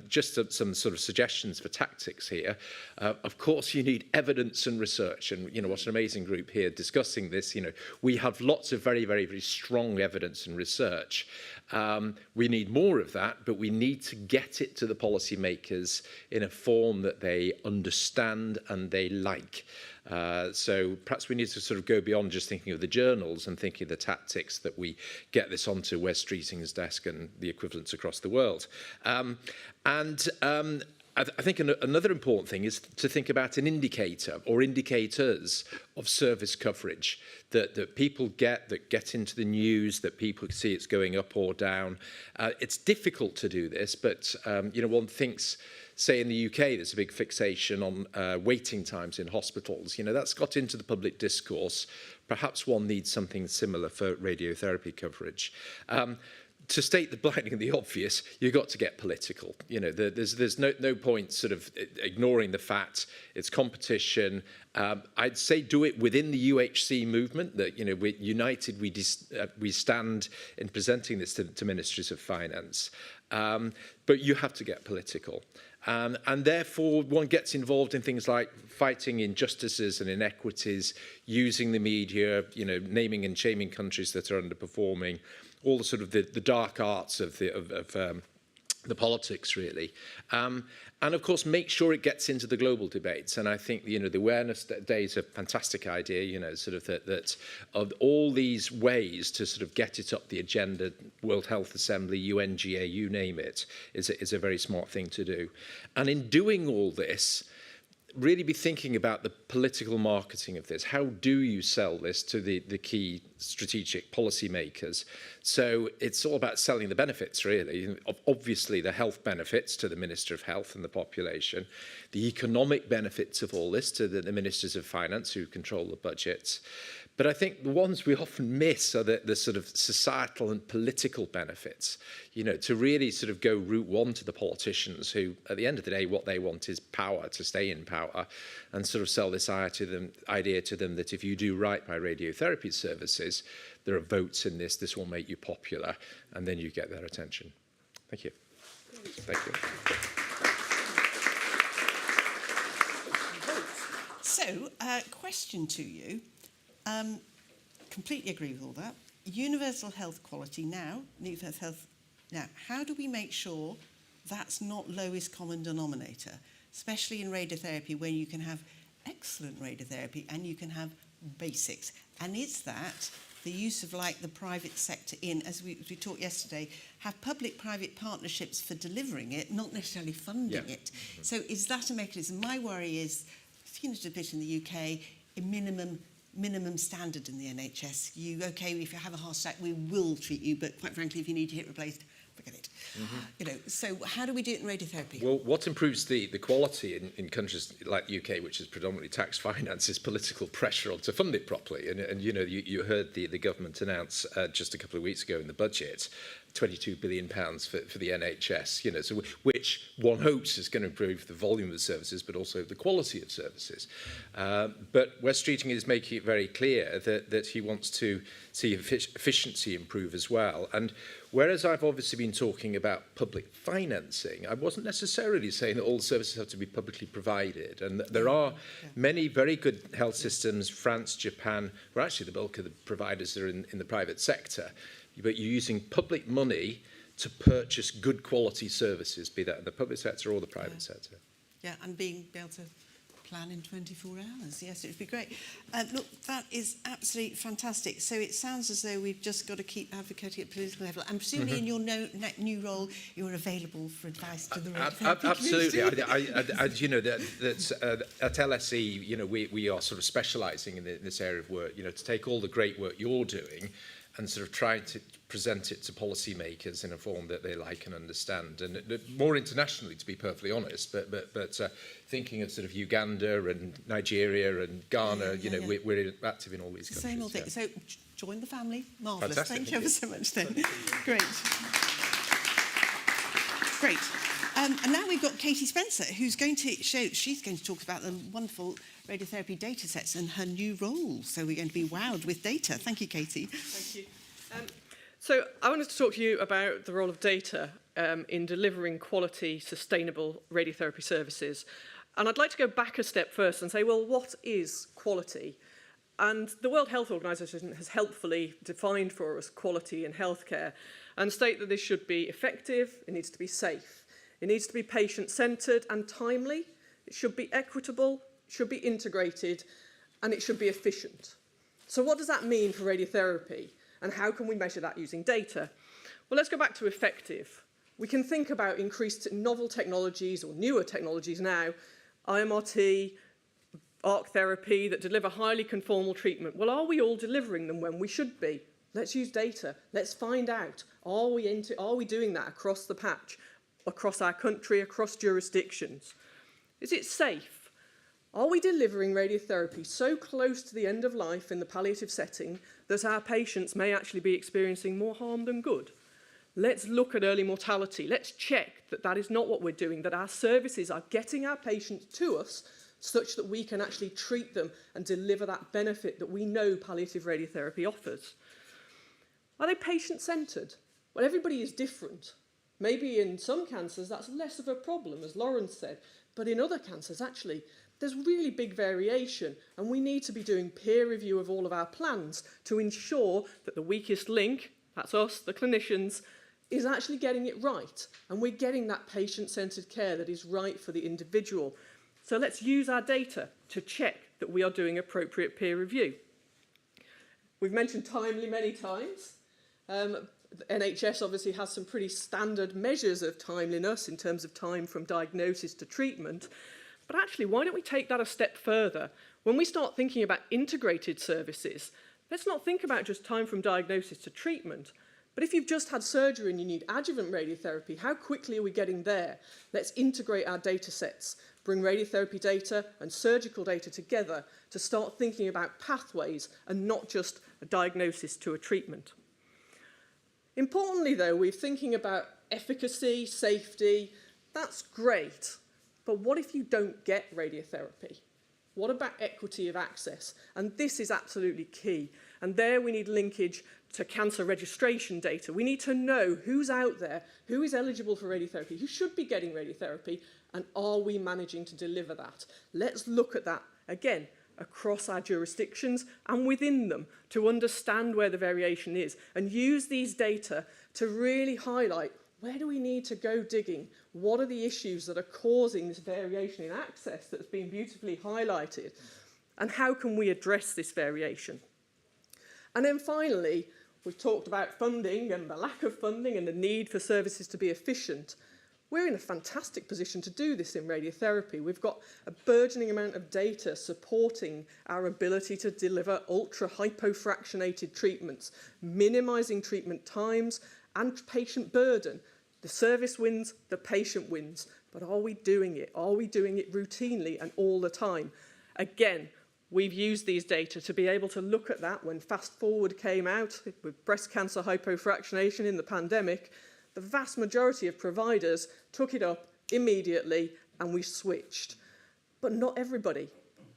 just some sort of suggestions for tactics here. Of course, you need evidence and research. And, what an amazing group here discussing this. We have lots of very, very, very strong evidence and research. We need more of that, but we need to get it to the policymakers in a form that they understand and they like. So perhaps we need to sort of go beyond just thinking of the journals and thinking of the tactics that we get this onto Wes Streeting's desk and the equivalents across the world. I think another important thing is to think about an indicator or indicators of service coverage that people that get into the news, that people see it's going up or down. It's difficult to do this, but one thinks, say in the UK, there's a big fixation on waiting times in hospitals. That's got into the public discourse. Perhaps one needs something similar for radiotherapy coverage. To state the blinding and the obvious, you've got to get political. There's no point sort of ignoring the fact it's competition. I'd say do it within the UHC movement. That we're united, we stand in presenting this to ministries of finance. But you have to get political. And therefore, one gets involved in things like fighting injustices and inequities, using the media, naming and shaming countries that are underperforming, all the sort of the dark arts of the politics, really. And of course, make sure it gets into the global debates. And I think, the awareness day is a fantastic idea, sort of that of all these ways to sort of get it up the agenda, World Health Assembly, UNGA, you name it, is a very smart thing to do. And in doing all this, really be thinking about the political marketing of this. How do you sell this to the key strategic policymakers? So it's all about selling the benefits, really. Obviously, the health benefits to the Minister of Health and the population, the economic benefits of all this to the Ministers of Finance who control the budgets. But I think the ones we often miss are the sort of societal and political benefits, to really sort of go route one to the politicians who, at the end of the day, what they want is power, to stay in power, and sort of sell this idea to them that if you do right by radiotherapy services, there are votes in this will make you popular, and then you get their attention. Thank you. Thank you. So, question to you. Completely agree with all that. Universal health quality now, universal health now. How do we make sure that's not lowest common denominator, especially in radiotherapy, where you can have excellent radiotherapy and you can have basics? And is that the use of the private sector as we talked yesterday, have public-private partnerships for delivering it, not necessarily funding it? Mm-hmm. So is that a mechanism? My worry is, a bit in the UK, a minimum standard in the NHS. If you have a heart attack, we will treat you, but quite frankly, if you need your hip replaced, forget it. You know, so how do we do it in radiotherapy? Well, what improves the quality in countries like the UK, which is predominantly tax finance, is political pressure on to fund it properly. And you know, you heard the government announce just a couple of weeks ago in the budget £22 billion for the NHS, you know, so which one hopes is going to improve the volume of services, but also the quality of services. But Wes Streeting is making it very clear that he wants to see efficiency improve as well. And whereas I've obviously been talking about public financing, I wasn't necessarily saying that all services have to be publicly provided. And there are many very good health systems, France, Japan, where actually the bulk of the providers are in the private sector. But you're using public money to purchase good quality services, be that in the public sector or the private sector. Yeah, and being able to plan in 24 hours. Yes, it would be great. Look, that is absolutely fantastic. So it sounds as though we've just got to keep advocating at political level. And presumably in your new role, you're available for advice to the radiotherapy Absolutely. community. You know, at LSE, you know, we are sort of specialising in this area of work, you know, to take all the great work you're doing and sort of try to present it to policymakers in a form that they like and understand, and more internationally, to be perfectly honest. But thinking of sort of Uganda and Nigeria and Ghana, you know, we're active in all these countries. Same old thing. So join the family. Marvellous. Fantastic. Thank you ever so much then. Great. Great. And now we've got Katie Spencer, who's going to she's going to talk about the wonderful radiotherapy data sets and her new role. So we're going to be wowed with data. Thank you, Katie. Thank you. So I wanted to talk to you about the role of data in delivering quality, sustainable radiotherapy services. And I'd like to go back a step first and say, well, what is quality? And the World Health Organization has helpfully defined for us quality in healthcare and state that this should be effective, it needs to be safe, it needs to be patient-centred and timely, it should be equitable, it should be integrated, and it should be efficient. So what does that mean for radiotherapy? And how can we measure that using data? Well, let's go back to effective. We can think about increased novel technologies or newer technologies now, IMRT, arc therapy that deliver highly conformal treatment. Well, are we all delivering them when we should be? Let's use data. Let's find out. Are we doing that across the patch, across our country, across jurisdictions? Is it safe? Are we delivering radiotherapy so close to the end of life in the palliative setting that our patients may actually be experiencing more harm than good? Let's look at early mortality. Let's check that that is not what we're doing, that our services are getting our patients to us such that we can actually treat them and deliver that benefit that we know palliative radiotherapy offers. Are they patient-centred? Well, everybody is different. Maybe in some cancers that's less of a problem, as Lauren said, but in other cancers, actually, there's really big variation, and we need to be doing peer review of all of our plans to ensure that the weakest link, that's us, the clinicians, is actually getting it right, and we're getting that patient-centred care that is right for the individual. So let's use our data to check that we are doing appropriate peer review. We've mentioned timely many times. The NHS obviously has some pretty standard measures of timeliness in terms of time from diagnosis to treatment. But actually, why don't we take that a step further? When we start thinking about integrated services, let's not think about just time from diagnosis to treatment. But if you've just had surgery and you need adjuvant radiotherapy, how quickly are we getting there? Let's integrate our data sets, bring radiotherapy data and surgical data together to start thinking about pathways and not just a diagnosis to a treatment. Importantly, though, we're thinking about efficacy, safety. That's great. But what if you don't get radiotherapy? What about equity of access? And this is absolutely key. And there we need linkage to cancer registration data. We need to know who's out there, who is eligible for radiotherapy, who should be getting radiotherapy, and are we managing to deliver that? Let's look at that, again, across our jurisdictions and within them to understand where the variation is and use these data to really highlight where do we need to go digging? What are the issues that are causing this variation in access that's been beautifully highlighted? And how can we address this variation? And then finally, we've talked about funding and the lack of funding and the need for services to be efficient. We're in a fantastic position to do this in radiotherapy. We've got a burgeoning amount of data supporting our ability to deliver ultra-hypofractionated treatments, minimising treatment times and patient burden. The service wins, the patient wins. But are we doing it? Are we doing it routinely and all the time? Again, we've used these data to be able to look at that when Fast Forward came out with breast cancer hypofractionation in the pandemic. The vast majority of providers took it up immediately and we switched. But not everybody.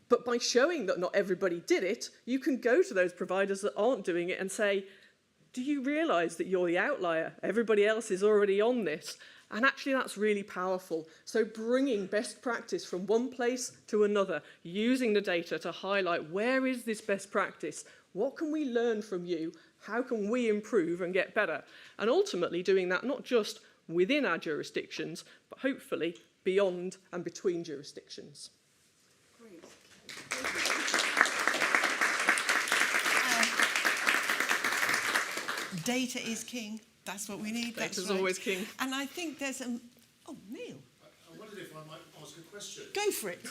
But by showing that not everybody did it, you can go to those providers that aren't doing it and say, do you realise that you're the outlier? Everybody else is already on this. And actually that's really powerful. So bringing best practice from one place to another, using the data to highlight where is this best practice? What can we learn from you? How can we improve and get better? And ultimately doing that not just within our jurisdictions, but hopefully beyond and between jurisdictions. Great. Data is king. That's what we need. Data's always king. And I think there's a... Oh, Neil. I wondered if I might ask a question. Go for it.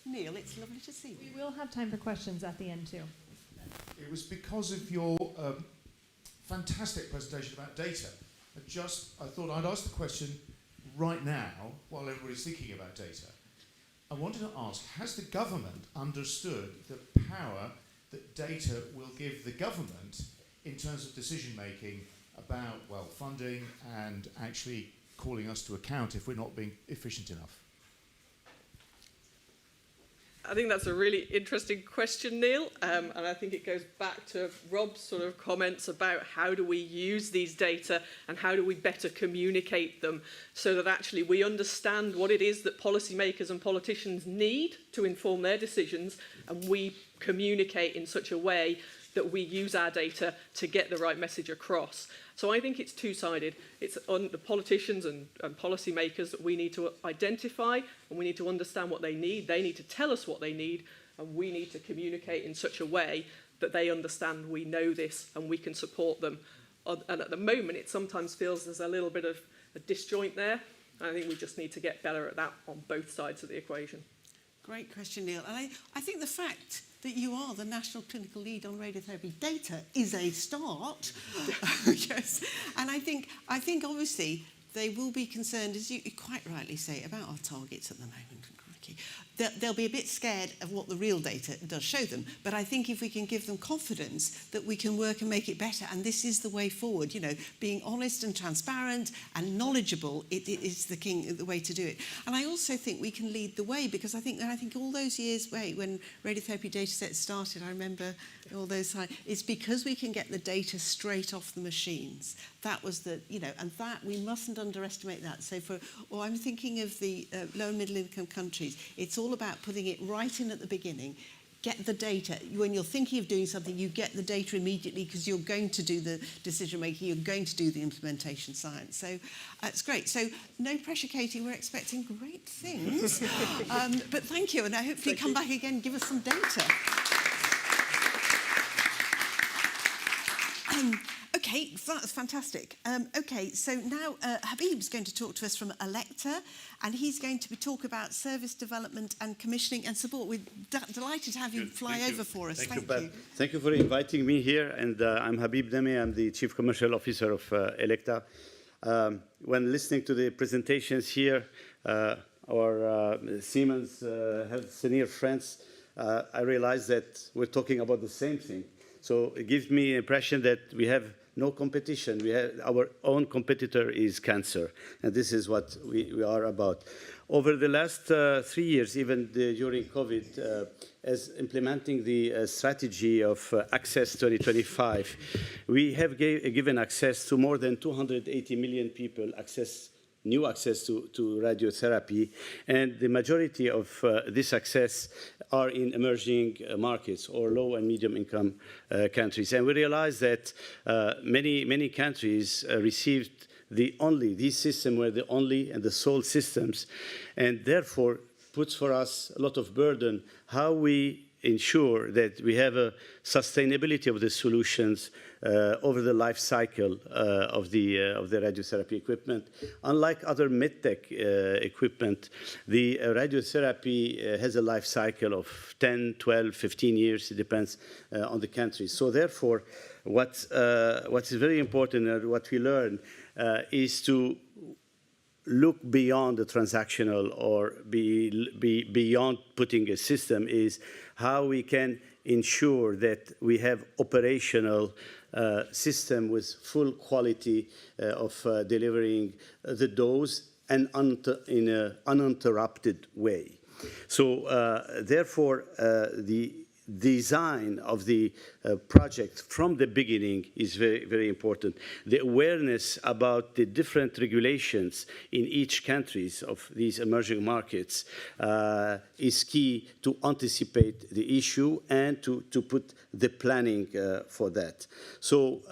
Neil, it's lovely to see you. We will have time for questions at the end too. It was because of your fantastic presentation about data. I thought I'd ask the question right now, while everybody's thinking about data. I wanted to ask, has the government understood the power that data will give the government in terms of decision making about, well, funding and actually calling us to account if we're not being efficient enough? I think that's a really interesting question, Neil, and I think it goes back to Rob's sort of comments about how do we use these data and how do we better communicate them so that actually we understand what it is that policymakers and politicians need to inform their decisions, and we communicate in such a way that we use our data to get the right message across. So I think it's two-sided. It's on the politicians and policymakers that we need to identify, and we need to understand what they need. They need to tell us what they need, and we need to communicate in such a way that they understand we know this and we can support them. And at the moment, it sometimes feels there's a little bit of a disjoint there. And I think we just need to get better at that on both sides of the equation. Great question, Neil. And I think the fact that you are the national clinical lead on radiotherapy data is a start. Yes. And I think obviously they will be concerned, as you quite rightly say, about our targets at the moment. They'll be a bit scared of what the real data does show them. But I think if we can give them confidence that we can work and make it better, and this is the way forward, you know, being honest and transparent and knowledgeable, it is the way to do it. And I also think we can lead the way, because I think all those years when radiotherapy data sets started, I remember all those times, it's because we can get the data straight off the machines. That was the, you know, and that we mustn't underestimate that. So I'm thinking of the low and middle income countries. It's all about putting it right in at the beginning. Get the data. When you're thinking of doing something, you get the data immediately because you're going to do the decision making, you're going to do the implementation science. So it's great. So no pressure, Katie. We're expecting great things. But thank you, and I hopefully come back again and give us some data. Okay, that's fantastic. Okay, so now Habib's going to talk to us from Electa, and he's going to talk about service development and commissioning and support. We're delighted to have you fly over for us. Thank you. Thank you for inviting me here, and I'm Habib Demi. I'm the Chief Commercial Officer of Electa. When listening to the presentations here, our Siemens Health senior friends, I realized that we're talking about the same thing. So it gives me the impression that we have no competition. We have our own competitor is cancer, and this is what we are about. Over the last 3 years, even during COVID, as implementing the strategy of Access 2025, we have given access to more than 280 million people new access to radiotherapy, and the majority of this access are in emerging markets or low and medium income countries. And we realize that many countries received these systems were the only and the sole systems, and therefore puts for us a lot of burden how we ensure that we have a sustainability of the solutions over the life cycle of the radiotherapy equipment. Unlike other medtech equipment, the radiotherapy has a life cycle of 10, 12, 15 years. It depends on the country. So therefore, what is very important and what we learn is to look beyond the transactional or beyond putting a system, is how we can ensure that we have operational system with full quality of delivering the dose and in an uninterrupted way. So therefore, the design of the project from the beginning is very, very important. The awareness about the different regulations in each countries of these emerging markets is key to anticipate the issue and to put the planning for that. So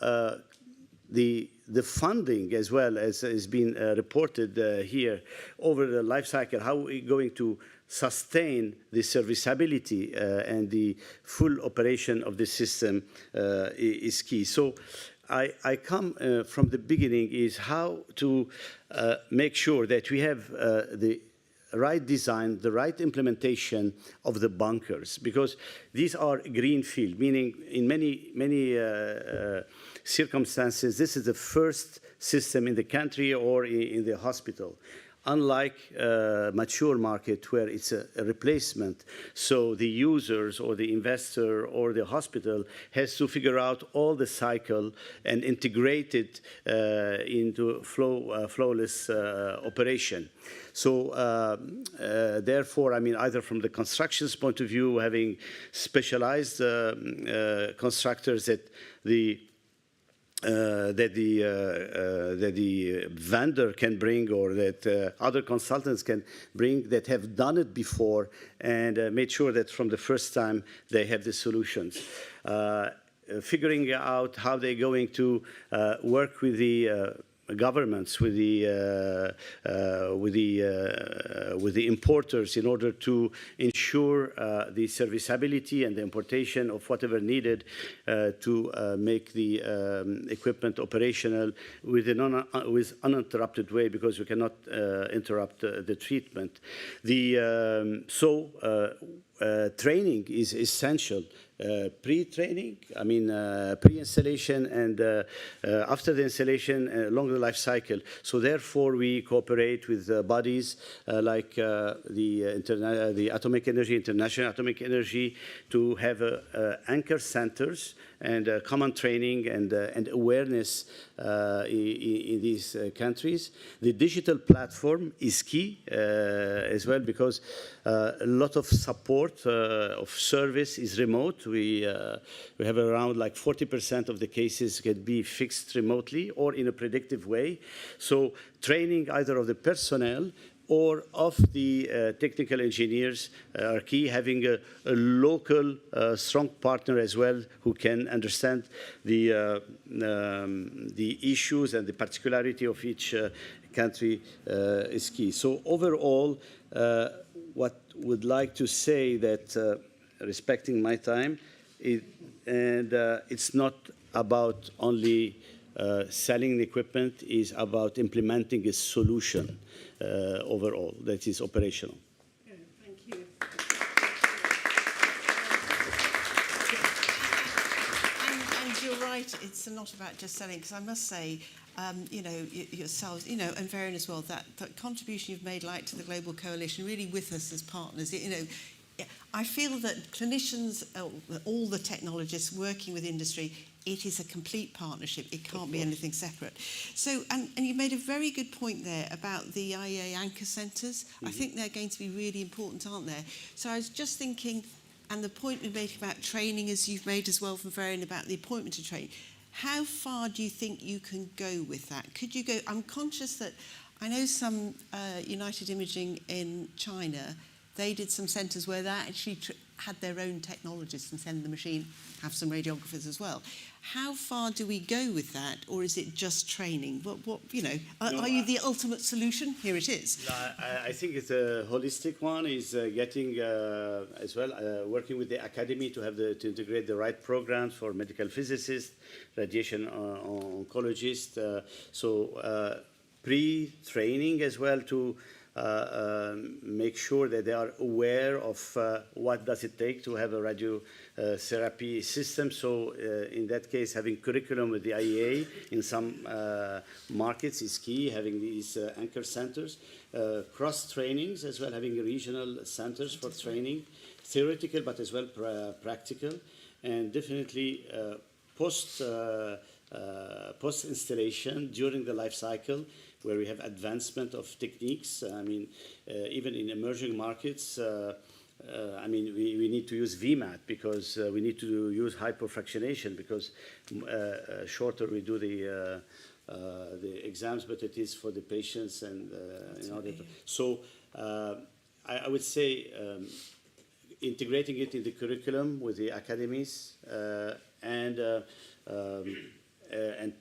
the funding, as well as has been reported here over the life cycle, how are we going to sustain the serviceability and the full operation of the system is key. So I come from the beginning is how to make sure that we have the right design, the right implementation of the bunkers, because these are greenfield, meaning in many circumstances, this is the first system in the country or in the hospital. Unlike a mature market where it's a replacement, so the users or the investor or the hospital has to figure out all the cycle and integrate it into flawless operation. So therefore, I mean, either from the construction's point of view, having specialized constructors that the vendor can bring, or that other consultants can bring that have done it before, and made sure that from the first time they have the solutions. Figuring out how they're going to work with the governments, with the importers, in order to ensure the serviceability and the importation of whatever needed to make the equipment operational with uninterrupted way, because we cannot interrupt the treatment. Training is essential. Pre-training, I mean pre-installation and after the installation, along the life cycle. So therefore, we cooperate with bodies like the Atomic Energy, International Atomic Energy, to have anchor centers and common training and awareness in these countries. The digital platform is key as well, because a lot of support of service is remote. We have around like 40% of the cases can be fixed remotely or in a predictive way. So training either of the personnel or of the technical engineers are key. Having a local strong partner as well who can understand the issues and the particularity of each country is key. So overall, what would like to say that, respecting my time, it's not about only selling the equipment, is about implementing a solution overall that is operational. Yeah, thank you. And you're right, it's not about just selling, because I must say, you know, yourselves, you know, and Varian as well, that contribution you've made, like to the Global Coalition, really with us as partners, you know, I feel that clinicians, all the technologists working with industry, it is a complete partnership. It can't be anything separate. So, and you made a very good point there about the IEA anchor centres. Mm-hmm. I think they're going to be really important, aren't they? So I was just thinking, and the point we made about training, as you've made as well from Varian, about the appointment to train, how far do you think you can go with that? Could you go, I'm conscious that I know some United Imaging in China they did some centres where they actually had their own technologists and send the machine, have some radiographers as well. How far do we go with that, or is it just training? What you know, are you the ultimate solution? Here it is. I think it's a holistic one. Is getting as well working with the academy to have to integrate the right programs for medical physicists, radiation oncologists. So pre-training as well to make sure that they are aware of what does it take to have a radiotherapy system. So in that case, having curriculum with the IEA in some markets is key, having these anchor centers, cross-trainings as well, having regional centers for training, theoretical but as well practical, and definitely post-installation during the life cycle, where we have advancement of techniques. I mean, even in emerging markets, I mean, we need to use VMAT because we need to use hypofractionation because shorter we do the exams, but it is for the patients and in order to. So I would say integrating it in the curriculum with the academies and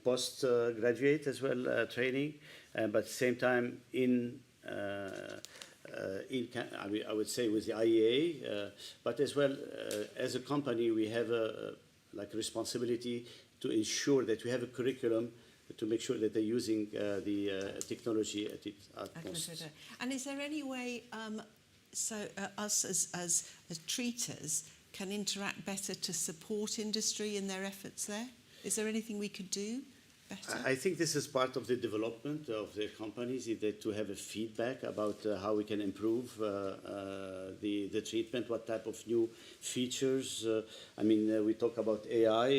post-graduate as well training. But at the same time, I would say with the IEA, but as well as a company, we have a responsibility to ensure that we have a curriculum to make sure that they're using the technology at its utmost. And is there any way us as treaters can interact better to support industry in their efforts there? Is there anything we could do better? I think this is part of the development of the companies, is that to have a feedback about how we can improve the treatment, what type of new features. I mean, we talk about AI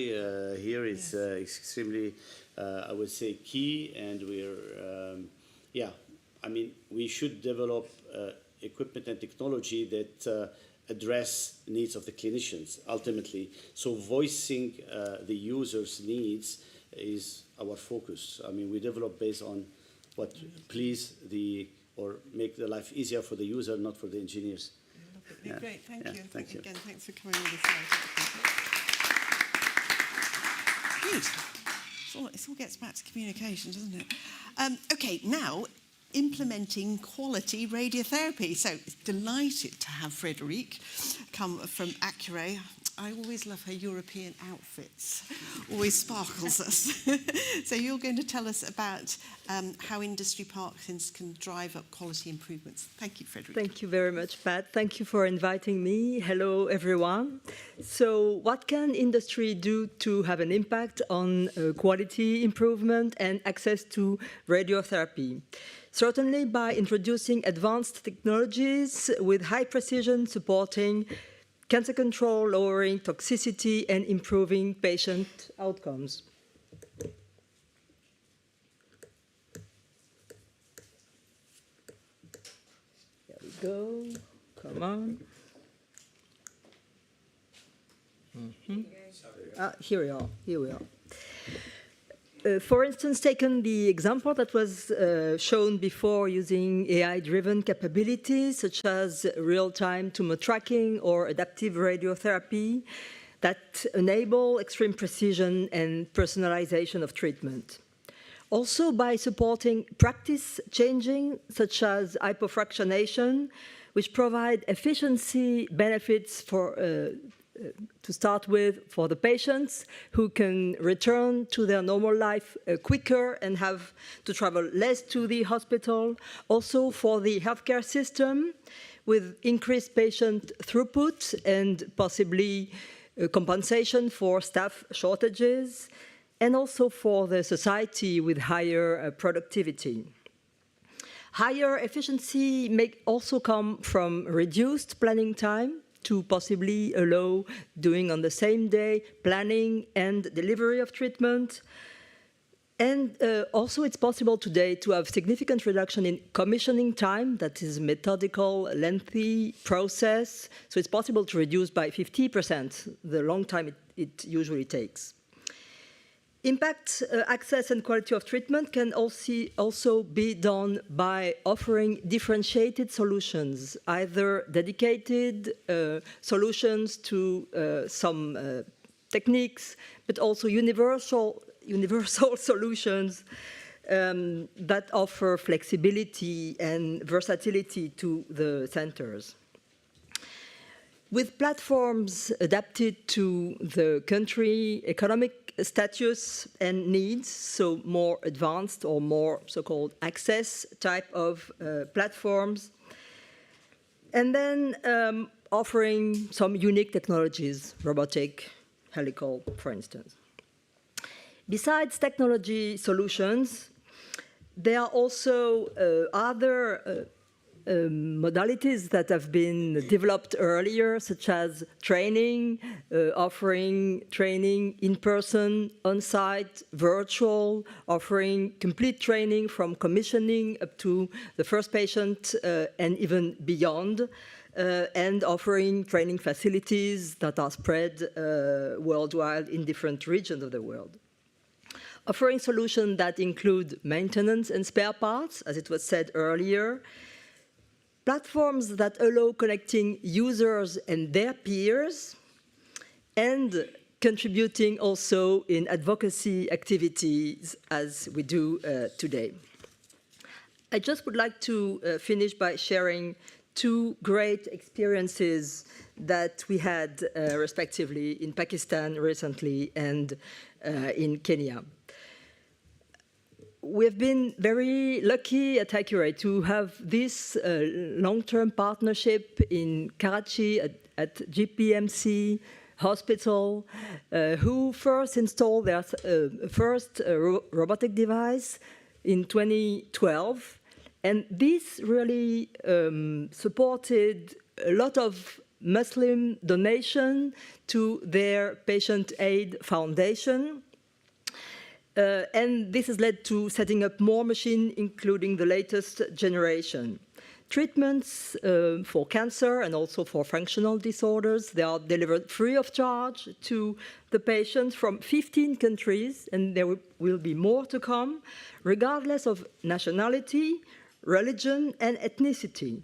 here. It's extremely, I would say, key, and we're, I mean, we should develop equipment and technology that address needs of the clinicians ultimately. So voicing the user's needs is our focus. I mean, we develop based on what please or make the life easier for the user, not for the engineers. Yeah. Great, thank you. Thank you. Again, thanks for coming on this side. Good. It all gets back to communication, doesn't it? Okay, now implementing quality radiotherapy. So delighted to have Frédérique come from Accuray. I always love her European outfits. Always sparkles us. So you're going to tell us about how industry partners can drive up quality improvements. Thank you, Frédérique. Thank you very much, Pat. Thank you for inviting me. Hello, everyone. So what can industry do to have an impact on quality improvement and access to radiotherapy? Certainly by introducing advanced technologies with high precision supporting cancer control, lowering toxicity, and improving patient outcomes. There we go. Come on. Here we are. Here we are. For instance, taking the example that was shown before using AI-driven capabilities such as real-time tumor tracking or adaptive radiotherapy that enable extreme precision and personalization of treatment. Also by supporting practice changing such as hypofractionation, which provide efficiency benefits for to start with for the patients who can return to their normal life quicker and have to travel less to the hospital. Also for the healthcare system with increased patient throughput and possibly compensation for staff shortages, and also for the society with higher productivity. Higher efficiency may also come from reduced planning time to possibly allow doing on the same day planning and delivery of treatment. And also it's possible today to have significant reduction in commissioning time, that is a methodical, lengthy process. So it's possible to reduce by 50% the long time it usually takes. Impact, access and quality of treatment can also be done by offering differentiated solutions, either dedicated solutions to some techniques, but also universal solutions that offer flexibility and versatility to the centers. With platforms adapted to the country economic status and needs, so more advanced or more so-called access type of platforms, and then offering some unique technologies, robotic, helical, for instance. Besides technology solutions, there are also other modalities that have been developed earlier, such as training, offering training in person, on-site, virtual, offering complete training from commissioning up to the first patient and even beyond, and offering training facilities that are spread worldwide in different regions of the world. Offering solutions that include maintenance and spare parts, as it was said earlier, platforms that allow connecting users and their peers, and contributing also in advocacy activities as we do today. I just would like to finish by sharing two great experiences that we had respectively in Pakistan recently and in Kenya. We've been very lucky at Accurate to have this long-term partnership in Karachi at GPMC Hospital, who first installed their first robotic device in 2012. And this really supported a lot of Muslim donation to their Patient Aid Foundation. And this has led to setting up more machines, including the latest generation. Treatments for cancer and also for functional disorders, they are delivered free of charge to the patients from 15 countries, and there will be more to come, regardless of nationality, religion, and ethnicity.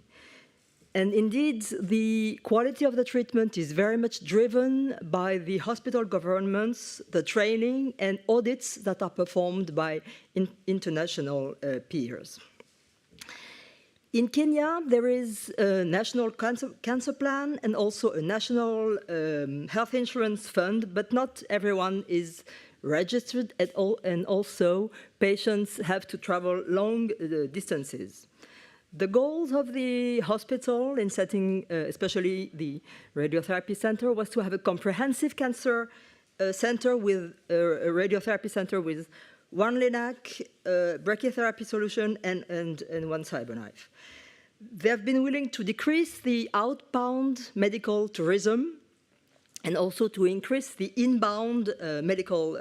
And indeed, the quality of the treatment is very much driven by the hospital governments, the training and audits that are performed by international peers. In Kenya, there is a national cancer plan and also a national health insurance fund, but not everyone is registered at all, and also patients have to travel long distances. The goals of the hospital in setting, especially the radiotherapy center, was to have a comprehensive cancer center with a radiotherapy center with one LINAC, brachytherapy solution, and one CyberKnife. They have been willing to decrease the outbound medical tourism and also to increase the inbound medical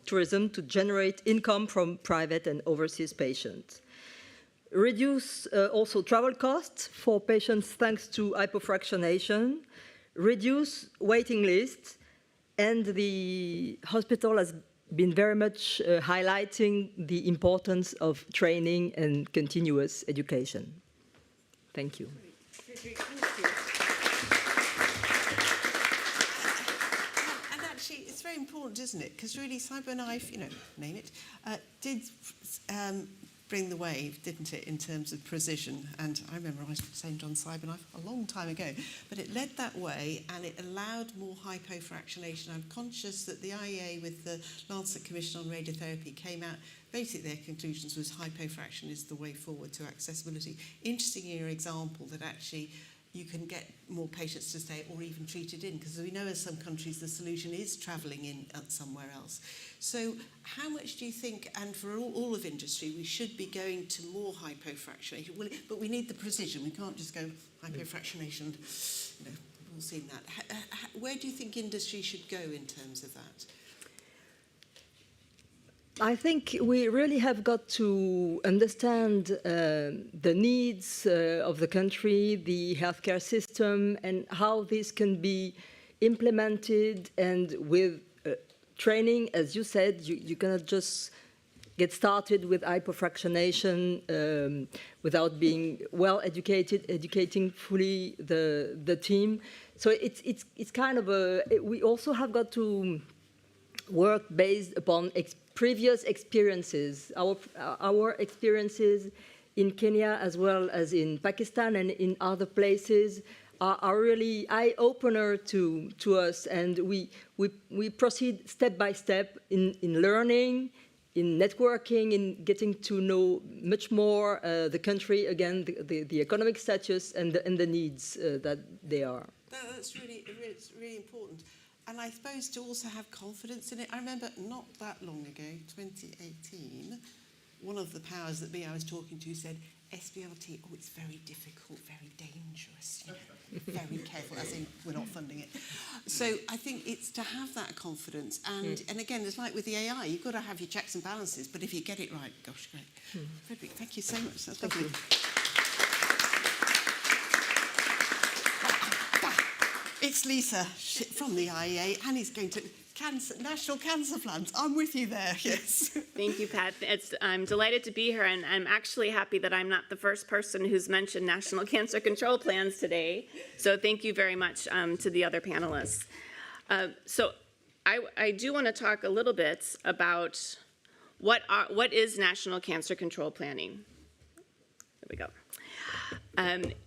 tourism to generate income from private and overseas patients. Reduce also travel costs for patients thanks to hypofractionation, reduce waiting lists, and the hospital has been very much highlighting the importance of training and continuous education. Thank you. And actually, it's very important, isn't it? Because really, CyberKnife, name it, did bring the wave, didn't it, in terms of precision? And I remember I trained on CyberKnife a long time ago, but it led that way and it allowed more hypofractionation. I'm conscious that the IEA with the Lancet Commission on Radiotherapy came out, basically their conclusions was hypofraction is the way forward to accessibility. Interesting in your example that actually you can get more patients to stay or even treated in, because we know in some countries the solution is travelling in somewhere else. So how much do you think, and for all of industry, we should be going to more hypofractionation? But we need the precision. We can't just go hypofractionation. We've all seen that. Where do you think industry should go in terms of that? I think we really have got to understand the needs of the country, the healthcare system, and how this can be implemented and with training, as you said, you cannot just get started with hypofractionation without being well educated, educating fully the team. So it's kind of we also have got to work based upon previous experiences, our experiences in Kenya as well as in Pakistan and in other places are really eye-opener to us, and we proceed step by step in learning, in networking, in getting to know much more the country, again, the economic status and the needs that they are. That's it's really important. And I suppose to also have confidence in it. I remember not that long ago, 2018, one of the powers that be I was talking to said, SBRT, oh, it's very difficult, very dangerous, you know, very careful, as in we're not funding it. So I think it's to have that confidence. And again, it's like with the AI, you've got to have your checks and balances, but if you get it right, gosh, great. Frederick, thank you so much. That's lovely. It's Lisa from the IEA, and he's going to National Cancer Plans. I'm with you there, yes. Thank you, Pat. I'm delighted to be here, and I'm actually happy that I'm not the first person who's mentioned National Cancer Control Plans today. So thank you very much to the other panelists. So I do want to talk a little bit about what is National Cancer Control Planning. There we go.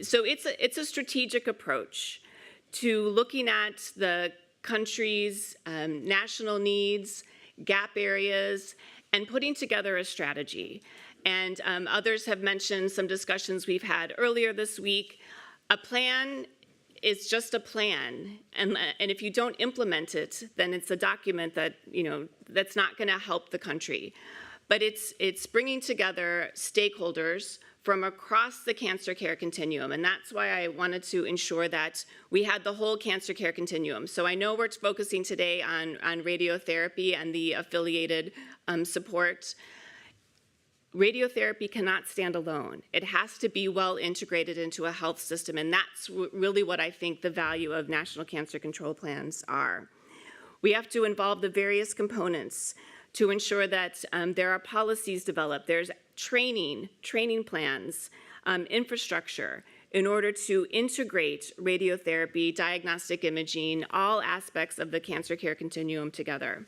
So it's a strategic approach to looking at the country's national needs, gap areas, and putting together a strategy. And others have mentioned some discussions we've had earlier this week. A plan is just a plan, and if you don't implement it, then it's a document that, you know, that's not going to help the country. But it's bringing together stakeholders from across the cancer care continuum, and that's why I wanted to ensure that we had the whole cancer care continuum. So I know we're focusing today on radiotherapy and the affiliated support. Radiotherapy cannot stand alone. It has to be well integrated into a health system, and that's really what I think the value of National Cancer Control Plans are. We have to involve the various components to ensure that there are policies developed, there's training plans, infrastructure, in order to integrate radiotherapy, diagnostic imaging, all aspects of the cancer care continuum together.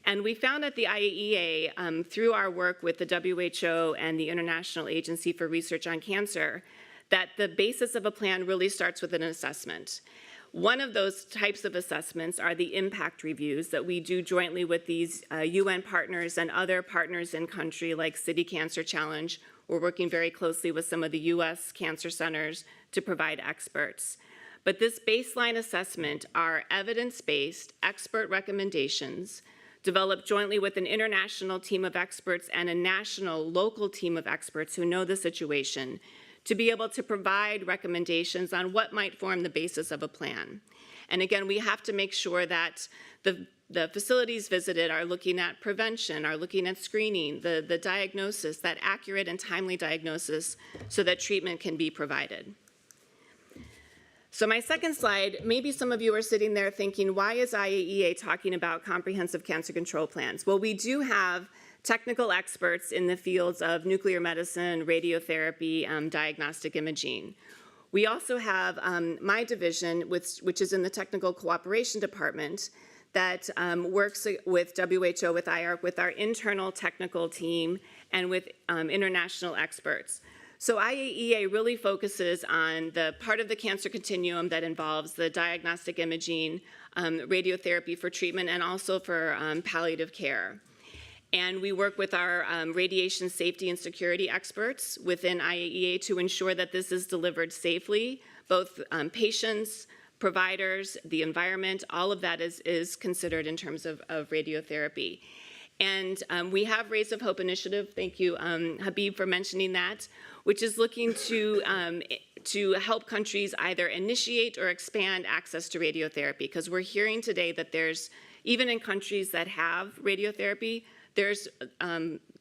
And we found at the IAEA, through our work with the WHO and the International Agency for Research on Cancer, that the basis of a plan really starts with an assessment. One of those types of assessments are the impact reviews that we do jointly with these UN partners and other partners in country like City Cancer Challenge. We're working very closely with some of the US cancer centers to provide experts. But this baseline assessment are evidence-based expert recommendations developed jointly with an international team of experts and a national local team of experts who know the situation, to be able to provide recommendations on what might form the basis of a plan. And again, we have to make sure that the facilities visited are looking at prevention, are looking at screening, the diagnosis, that accurate and timely diagnosis, so that treatment can be provided. So my second slide, maybe some of you are sitting there thinking, why is IAEA talking about comprehensive cancer control plans? Well, we do have technical experts in the fields of nuclear medicine, radiotherapy, diagnostic imaging. We also have my division, which is in the Technical Cooperation Department, that works with WHO, with IARC, with our internal technical team, and with international experts. So IAEA really focuses on the part of the cancer continuum that involves the diagnostic imaging, radiotherapy for treatment, and also for palliative care. And we work with our radiation safety and security experts within IAEA to ensure that this is delivered safely. Both patients, providers, the environment, all of that is considered in terms of radiotherapy. And we have Rays of Hope initiative, thank you, Habib, for mentioning that, which is looking to help countries either initiate or expand access to radiotherapy, because we're hearing today that there's, even in countries that have radiotherapy, there's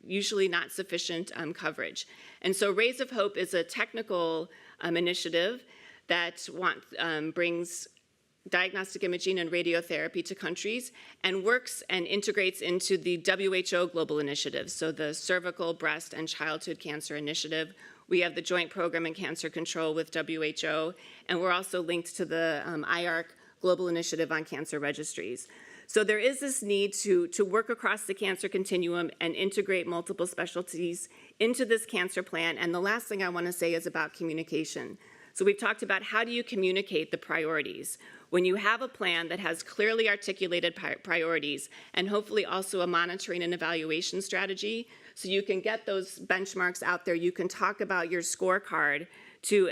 usually not sufficient coverage. And so Rays of Hope is a technical initiative that brings diagnostic imaging and radiotherapy to countries, and works and integrates into the WHO global initiatives, so the Cervical, Breast, and Childhood Cancer Initiative. We have the Joint Program in Cancer Control with WHO, and we're also linked to the IARC Global Initiative on Cancer Registries. So there is this need to work across the cancer continuum and integrate multiple specialties into this cancer plan. And the last thing I want to say is about communication. So we've talked about how do you communicate the priorities. When you have a plan that has clearly articulated priorities and hopefully also a monitoring and evaluation strategy, so you can get those benchmarks out there, you can talk about your scorecard to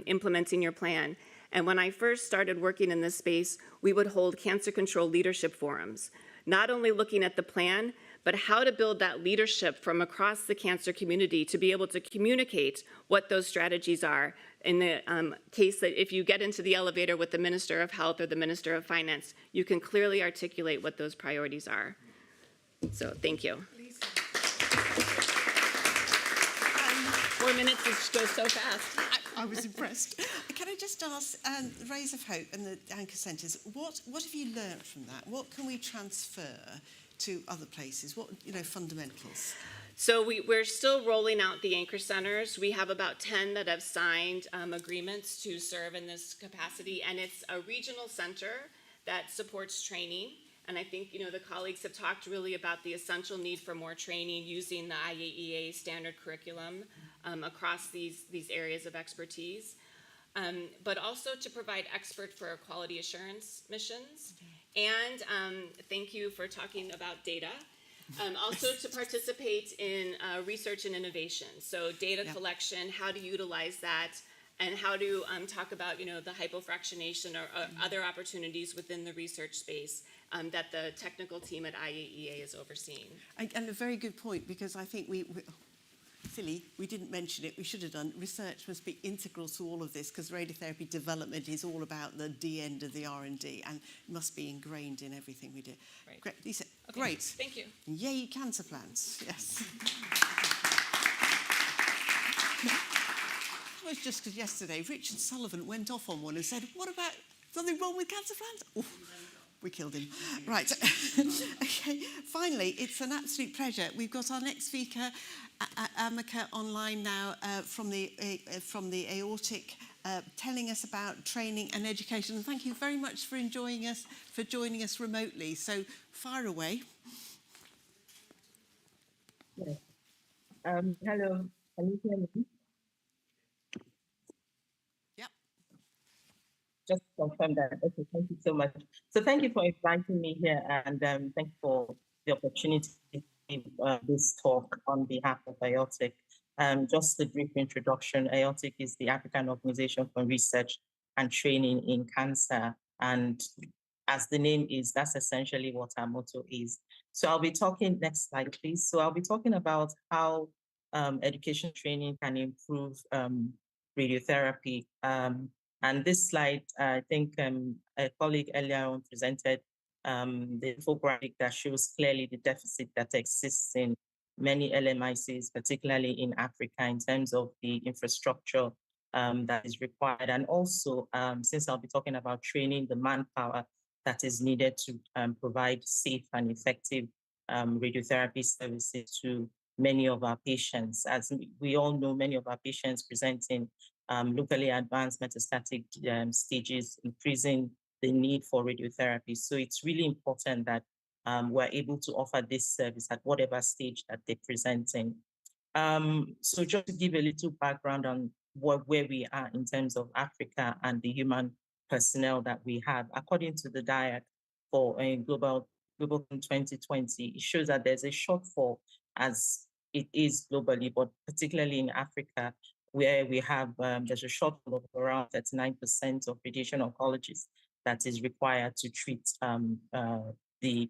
implementing your plan. And when I first started working in this space, we would hold cancer control leadership forums, not only looking at the plan, but how to build that leadership from across the cancer community to be able to communicate what those strategies are. In the case that if you get into the elevator with the Minister of Health or the Minister of Finance, you can clearly articulate what those priorities are. So thank you. 4 minutes goes so fast. I was impressed. Can I just ask, Rays of Hope and the anchor centres, what have you learned from that? What can we transfer to other places? What, fundamentals? So we're still rolling out the anchor centers. We have about 10 that have signed agreements to serve in this capacity, and it's a regional center that supports training. And I think, the colleagues have talked really about the essential need for more training using the IAEA standard curriculum across these areas of expertise, but also to provide expert for quality assurance missions. And thank you for talking about data. Also to participate in research and innovation. So data collection, how to utilize that, and how to talk about, the hypofractionation or other opportunities within the research space that the technical team at IAEA is overseeing. And a very good point, because I think we didn't mention it, we should have done. Research must be integral to all of this, because radiotherapy development is all about the D end of the R&D and must be ingrained in everything we do. Right. Great, Lisa, Okay. great. Thank you. Yay, cancer plans, yes. It was just because yesterday Richard Sullivan went off on one and said, what about something wrong with cancer plans? Oof. We killed him. Right. Okay. Finally, it's an absolute pleasure. We've got our next speaker, Amika, online now from the aortic, telling us about training and education. And thank you very much for joining us remotely. So fire away. Yes. Hello. Can you hear me? Just confirm that. Okay, thank you so much. So thank you for inviting me here, and thank you for the opportunity to give this talk on behalf of AORTIC. Just a brief introduction. AORTIC is the African Organization for Research and Training in Cancer, and as the name is, that's essentially what our motto is. So I'll be talking, next slide, please. So I'll be talking about how education training can improve radiotherapy. And this slide, I think a colleague earlier on presented the infographic that shows clearly the deficit that exists in many LMICs, particularly in Africa, in terms of the infrastructure that is required. And also, since I'll be talking about training, the manpower that is needed to provide safe and effective radiotherapy services to many of our patients. As we all know, many of our patients presenting locally advanced metastatic stages, increasing the need for radiotherapy. So it's really important that we're able to offer this service at whatever stage that they're presenting. So just to give a little background on where we are in terms of Africa and the human personnel that we have, according to the DIAC for Global 2020, it shows that there's a shortfall as it is globally, but particularly in Africa, where we have, there's a shortfall of around 39% of radiation oncologists that is required to treat the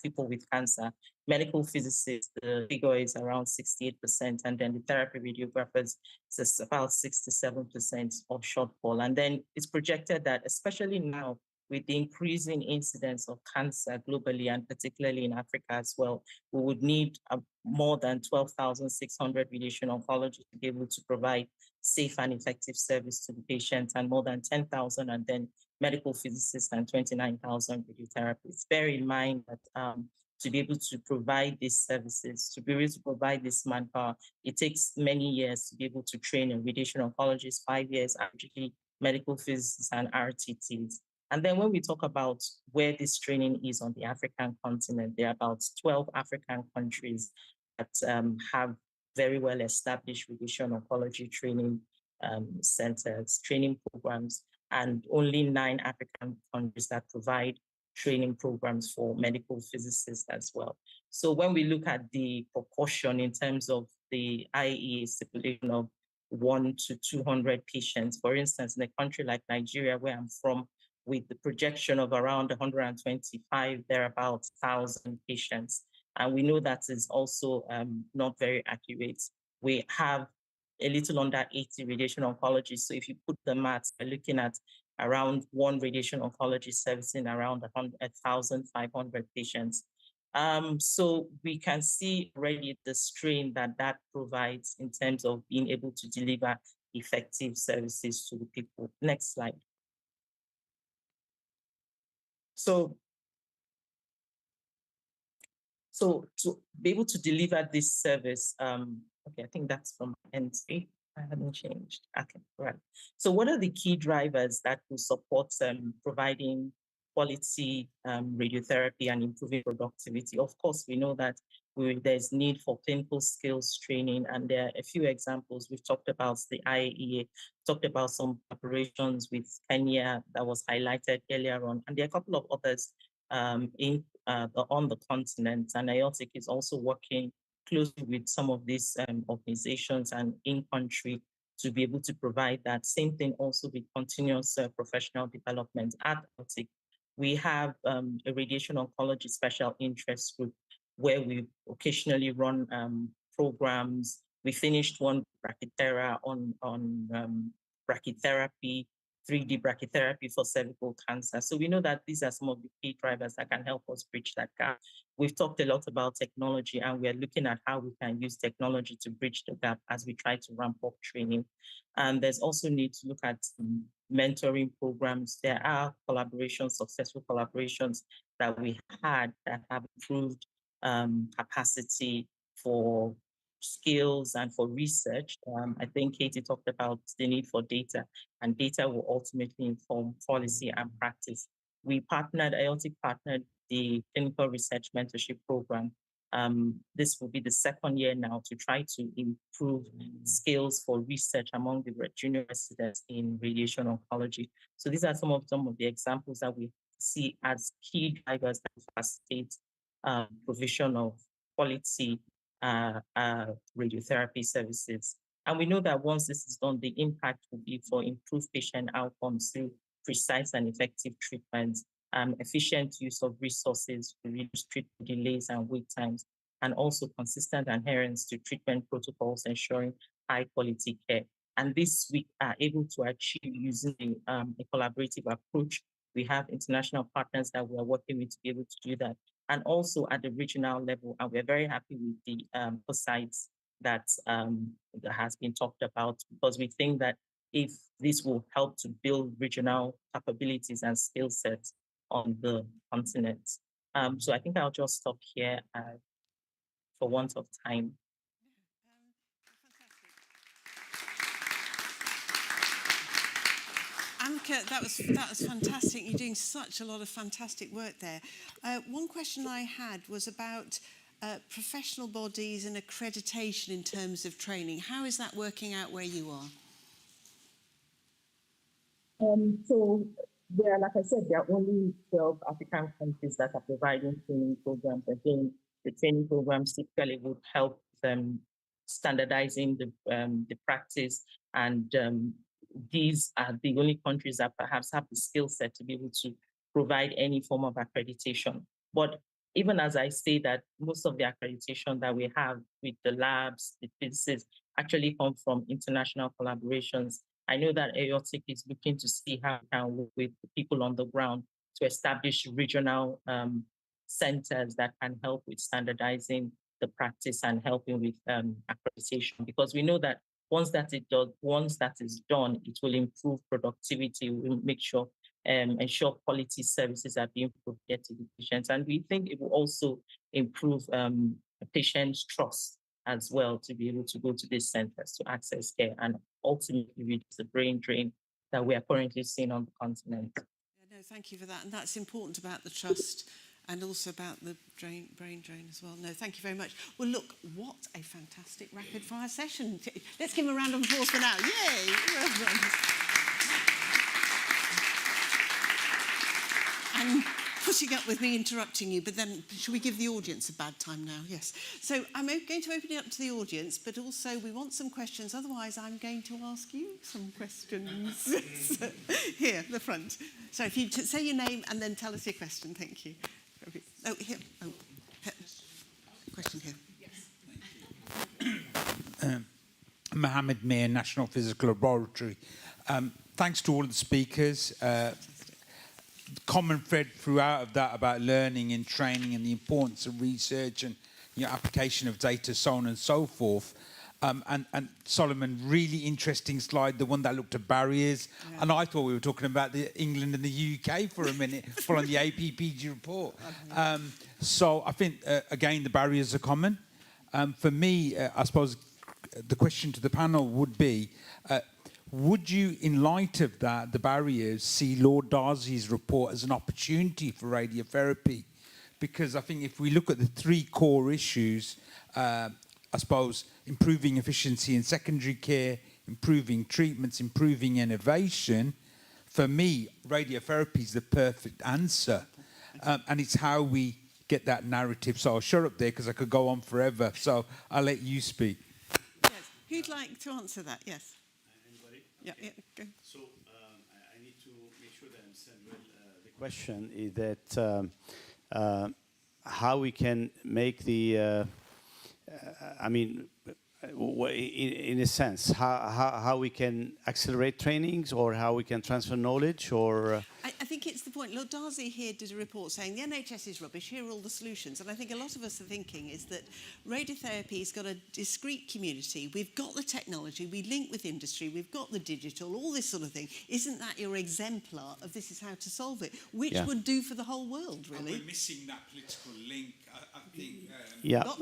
people with cancer. Medical physicists, the figure is around 68%, and then the therapy radiographers is about 67% of shortfall. And then it's projected that, especially now, with the increasing incidence of cancer globally and particularly in Africa as well, we would need more than 12,600 radiation oncologists to be able to provide safe and effective service to the patients, and more than 10,000 and then medical physicists and 29,000 radiotherapists. Bear in mind that to be able to provide these services, to be able to provide this manpower, it takes many years to be able to train a radiation oncologist, 5 years, actually medical physicists and RTTs. And then when we talk about where this training is on the African continent, there are about 12 African countries that have very well established radiation oncology training centers, training programs, and only 9 African countries that provide training programs for medical physicists as well. So when we look at the proportion in terms of the IEA stipulation of 1 to 200 patients, for instance, in a country like Nigeria, where I'm from, with the projection of around 125, thereabouts, 1,000 patients. And we know that is also not very accurate. We have a little under 80 radiation oncologists. So if you put the maths, we're looking at around 1 radiation oncologist servicing around 1,500 patients. So we can see already the strain that that provides in terms of being able to deliver effective services to the people. Next slide. So to be able to deliver this service, okay, I think that's from NC. I haven't changed. Okay, right. So what are the key drivers that will support providing quality radiotherapy and improving productivity? Of course, we know that there's need for clinical skills training, and there are a few examples. We've talked about the IAEA, talked about some operations with Kenya that was highlighted earlier on, and there are a couple of others on the continent, and IOTIC is also working closely with some of these organizations and in country to be able to provide that. Same thing also with continuous professional development at IOTIC. We have a radiation oncology special interest group where we occasionally run programs. We finished one brachythera on brachytherapy, 3D brachytherapy for cervical cancer. So we know that these are some of the key drivers that can help us bridge that gap. We've talked a lot about technology, and we're looking at how we can use technology to bridge the gap as we try to ramp up training. And there's also need to look at mentoring programs. There are collaborations, successful collaborations that we had that have improved capacity for skills and for research. I think Katie talked about the need for data, and data will ultimately inform policy and practice. IOTIC partnered the Clinical Research Mentorship Program. This will be the second year now to try to improve skills for research among the junior residents in radiation oncology. So these are some of the examples that we see as key drivers that facilitate provision of quality radiotherapy services. And we know that once this is done, the impact will be for improved patient outcomes through precise and effective treatment, efficient use of resources to reduce treatment delays and wait times, and also consistent adherence to treatment protocols, ensuring high quality care. And this we are able to achieve using a collaborative approach. We have international partners that we are working with to be able to do that, and also at the regional level. And we're very happy with the sites that has been talked about, because we think that if this will help to build regional capabilities and skill sets on the continent. So I think I'll just stop here for want of time. Amka, that was fantastic. You're doing such a lot of fantastic work there. One question I had was about professional bodies and accreditation in terms of training. How is that working out where you are? So there, like I said, there are only 12 African countries that are providing training programs. Again, the training programs typically would help them standardizing the practice, and these are the only countries that perhaps have the skill set to be able to provide any form of accreditation. But even as I say that, most of the accreditation that we have with the labs, the physicists, actually come from international collaborations. I know that IOTIC is looking to see how we can work with the people on the ground to establish regional centers that can help with standardizing the practice and helping with accreditation, because we know that once that is done, it will improve productivity. We'll make sure ensure quality services are being provided to the patients. And we think it will also improve patients' trust as well to be able to go to these centers to access care and ultimately reduce the brain drain that we are currently seeing on the continent. Yeah, no, thank you for that. And that's important about the trust and also about the brain drain as well. No, thank you very much. Well, look, what a fantastic rapid fire session. Let's give him a round of applause for now. Yay! And putting up with me interrupting you, but then should we give the audience a bad time now? Yes. So I'm going to open it up to the audience, but also we want some questions. Otherwise, I'm going to ask you some questions. Here, the front. So if you say your name and then tell us your question. Thank you. Oh, here. Oh, question here. Yes. Mohammed Mir, National Physical Laboratory. Thanks to all of the speakers. Common thread throughout of that about learning and training and the importance of research and application of data, so on and so forth. And Solomon, really interesting slide, the one that looked at barriers. Yeah. And I thought we were talking about England and the UK for a minute, following the APPG report. So I think, again, the barriers are common. For me, I suppose the question to the panel would be, would you, in light of that, the barriers, see Lord Darcy's report as an opportunity for radiotherapy? Because I think if we look at the three core issues, I suppose improving efficiency in secondary care, improving treatments, improving innovation, for me, radiotherapy is the perfect answer. And it's how we get that narrative. So I'll shut up there because I could go on forever. So I'll let you speak. Yes. Who'd like to answer that? Yes. Yeah, yeah, go. So I need to make sure that I understand well. The question is that how we can make the, in a sense, how we can accelerate trainings or how we can transfer knowledge or... I think it's the point. Lord Darcy here did a report saying the NHS is rubbish, here are all the solutions. And I think a lot of us are thinking is that radiotherapy's got a discrete community. We've got the technology, we link with industry, we've got the digital, all this sort of thing. Isn't that your exemplar of this is how to solve it? Which would do for the whole world, really. And we're missing that political link, I think.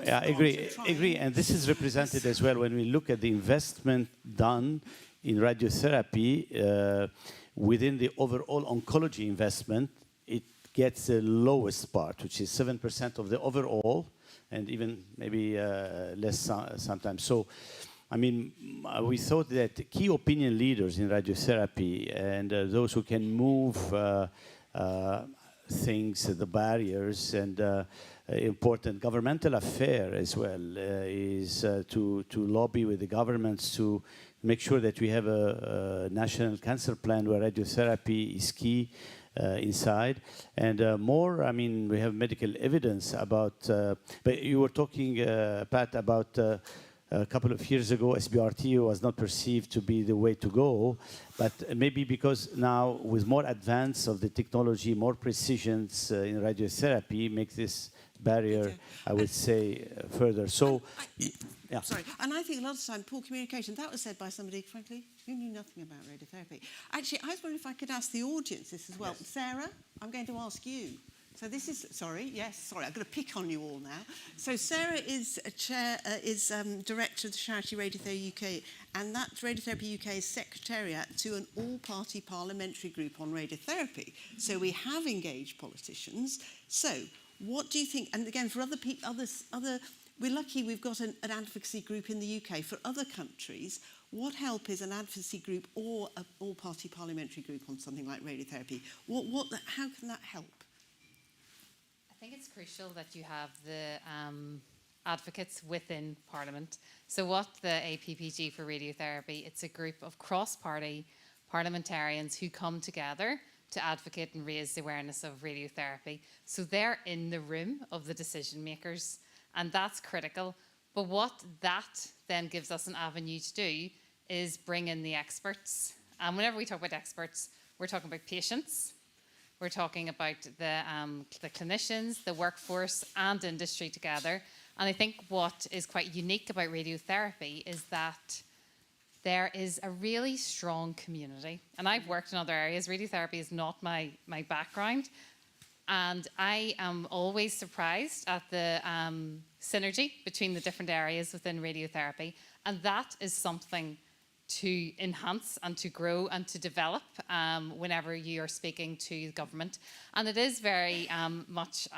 I agree. And this is represented as well when we look at the investment done in radiotherapy within the overall oncology investment. It gets the lowest part, which is 7% of the overall, and even maybe less sometimes. So, we thought that key opinion leaders in radiotherapy and those who can move things, the barriers, and important governmental affair as well is to lobby with the governments to make sure that we have a national cancer plan where radiotherapy is key inside. And more, we have medical evidence about, but you were talking, Pat, about a couple of years ago, SBRT was not perceived to be the way to go, but maybe because now with more advance of the technology, more precisions in radiotherapy makes this barrier, I would say, further. So, Sorry, and I think a lot of time, poor communication, that was said by somebody, frankly, who knew nothing about radiotherapy. Actually, I was wondering if I could ask the audience this as well. Yes. Sarah, I'm going to ask you. So this is, sorry, I'm going to pick on you all now. So Sarah is director of the charity Radiotherapy UK, and that Radiotherapy UK is secretariat to an all-party parliamentary group on radiotherapy. So we have engaged politicians. So what do you think, and again, for other people, we're lucky we've got an advocacy group in the UK. For other countries, what help is an advocacy group or an all-party parliamentary group on something like radiotherapy? How can that help? I think it's crucial that you have the advocates within Parliament. So what the APPG for radiotherapy, it's a group of cross-party parliamentarians who come together to advocate and raise the awareness of radiotherapy. So they're in the room of the decision makers, and that's critical. But what that then gives us an avenue to do is bring in the experts. And whenever we talk about experts, we're talking about patients, we're talking about the clinicians, the workforce and industry together. And I think what is quite unique about radiotherapy is that there is a really strong community. And I've worked in other areas. Radiotherapy is not my background. And I am always surprised at the synergy between the different areas within radiotherapy. And that is something to enhance and to grow and to develop whenever you are speaking to government. And it is very much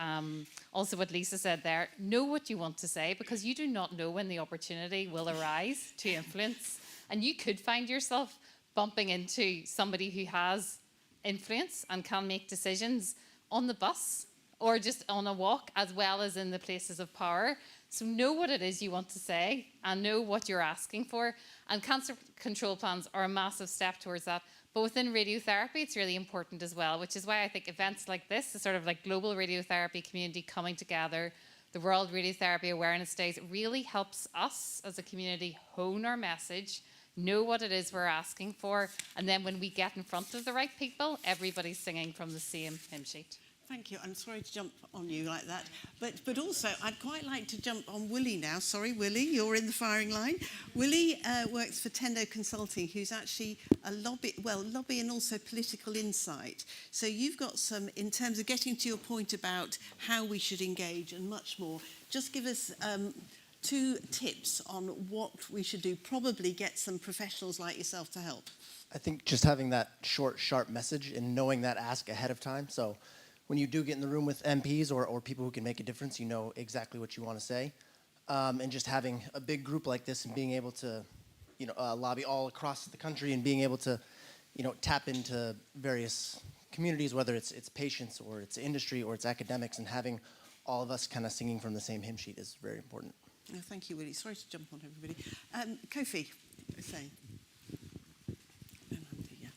also what Lisa said there, know what you want to say, because you do not know when the opportunity will arise to influence. And you could find yourself bumping into somebody who has influence and can make decisions on the bus or just on a walk, as well as in the places of power. So know what it is you want to say and know what you're asking for. And cancer control plans are a massive step towards that. But within radiotherapy, it's really important as well, which is why I think events like this, the sort of like global radiotherapy community coming together, the World Radiotherapy Awareness Days, it really helps us as a community hone our message, know what it is we're asking for, and then when we get in front of the right people, everybody's singing from the same hymn sheet. Thank you. I'm sorry to jump on you like that. But also, I'd quite like to jump on Willie now. Sorry, Willie, you're in the firing line. Willie works for Tendo Consulting, who's actually a lobby and also political insight. So you've got some, in terms of getting to your point about how we should engage and much more, just give us 2 tips on what we should do. Probably get some professionals like yourself to help. I think just having that short, sharp message and knowing that ask ahead of time. So when you do get in the room with MPs or people who can make a difference, you know exactly what you want to say. And just having a big group like this and being able to, lobby all across the country and being able to, tap into various communities, whether it's patients or it's industry or it's academics, and having all of us kind of singing from the same hymn sheet is very important. Oh, thank you, Willie. Sorry to jump on everybody. Kofi, saying.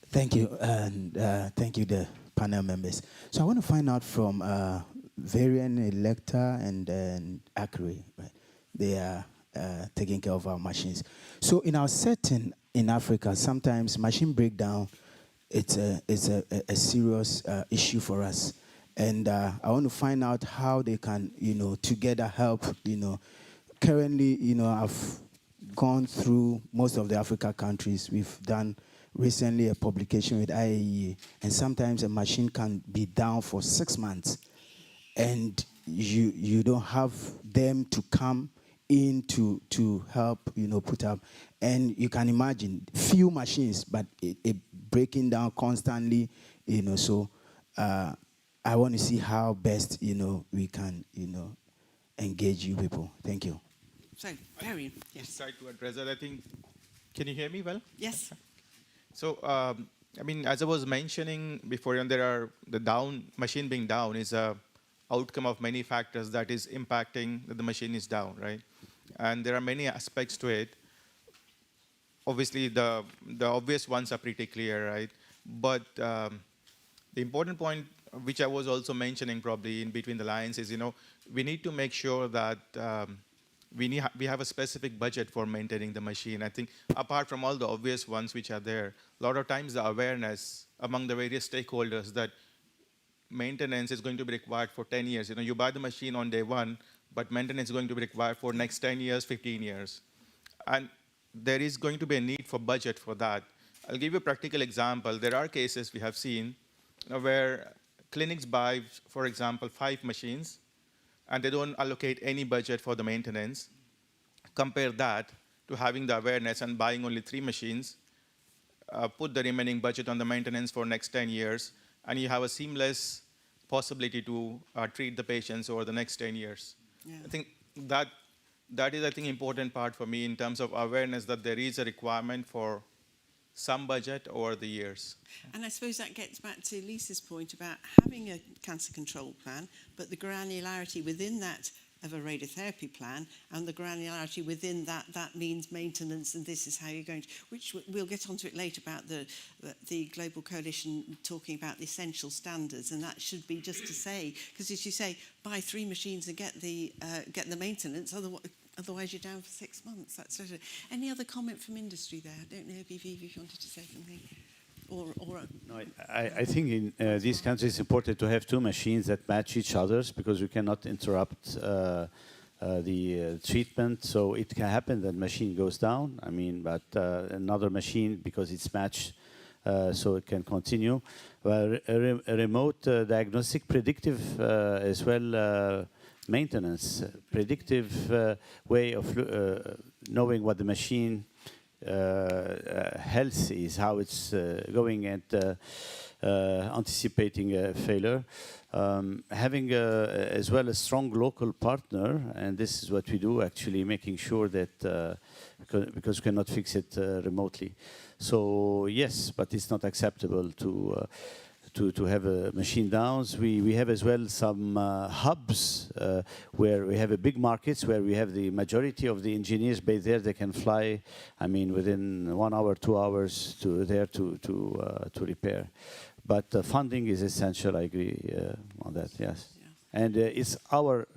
Thank you, and thank you, the panel members. So I want to find out from Varian, Electa, and Acre, right? They are taking care of our machines. So in our setting in Africa, sometimes machine breakdown, it's a serious issue for us. And I want to find out how they can, together help, Currently, I've gone through most of the Africa countries. We've done recently a publication with IAEA, and sometimes a machine can be down for 6 months, and you don't have them to come in to help, put up. And you can imagine, few machines, but it breaking down constantly, so I want to see how best, we can, engage you people. Thank you. So, Varian, yes. Try to address that. I think, can you hear me well? Yes. So, as I was mentioning before, the machine being down is a outcome of many factors that is impacting that the machine is down, right? And there are many aspects to it. Obviously, the obvious ones are pretty clear, right? But the important point, which I was also mentioning probably in between the lines, is, we need to make sure that we have a specific budget for maintaining the machine. I think apart from all the obvious ones which are there, a lot of times the awareness among the various stakeholders that maintenance is going to be required for 10 years. You buy the machine on day 1, but maintenance is going to be required for next 10 years, 15 years. And there is going to be a need for budget for that. I'll give you a practical example. There are cases we have seen where clinics buy, for example, 5 machines, and they don't allocate any budget for the maintenance. Compare that to having the awareness and buying only 3 machines, put the remaining budget on the maintenance for next 10 years, and you have a seamless possibility to treat the patients over the next 10 years. Yeah. I think that is, important part for me in terms of awareness that there is a requirement for some budget over the years. And I suppose that gets back to Lisa's point about having a cancer control plan, but the granularity within that of a radiotherapy plan, and the granularity within that means maintenance, and this is how you're going to, which we'll get onto it later about the Global Coalition talking about the essential standards, and that should be just to say, because as you say, buy 3 machines and get the maintenance, otherwise you're down for 6 months. That's sort of, any other comment from industry there? I don't know, Vivi, if you wanted to say something. No, I think in these countries it's important to have 2 machines that match each other, because you cannot interrupt the treatment. So it can happen that machine goes down. I mean, but another machine, because it's matched, so it can continue. Well, a remote diagnostic, predictive as well, maintenance, predictive way of knowing what the machine health is, how it's going, and anticipating a failure. Having as well a strong local partner, and this is what we do, actually making sure that, because we cannot fix it remotely. So yes, but it's not acceptable to have a machine downs. We have as well some hubs where we have a big markets where we have the majority of the engineers based there. They can fly, I mean, within 1 hour, 2 hours to there to repair. But funding is essential. I agree on that. Yes, and it's our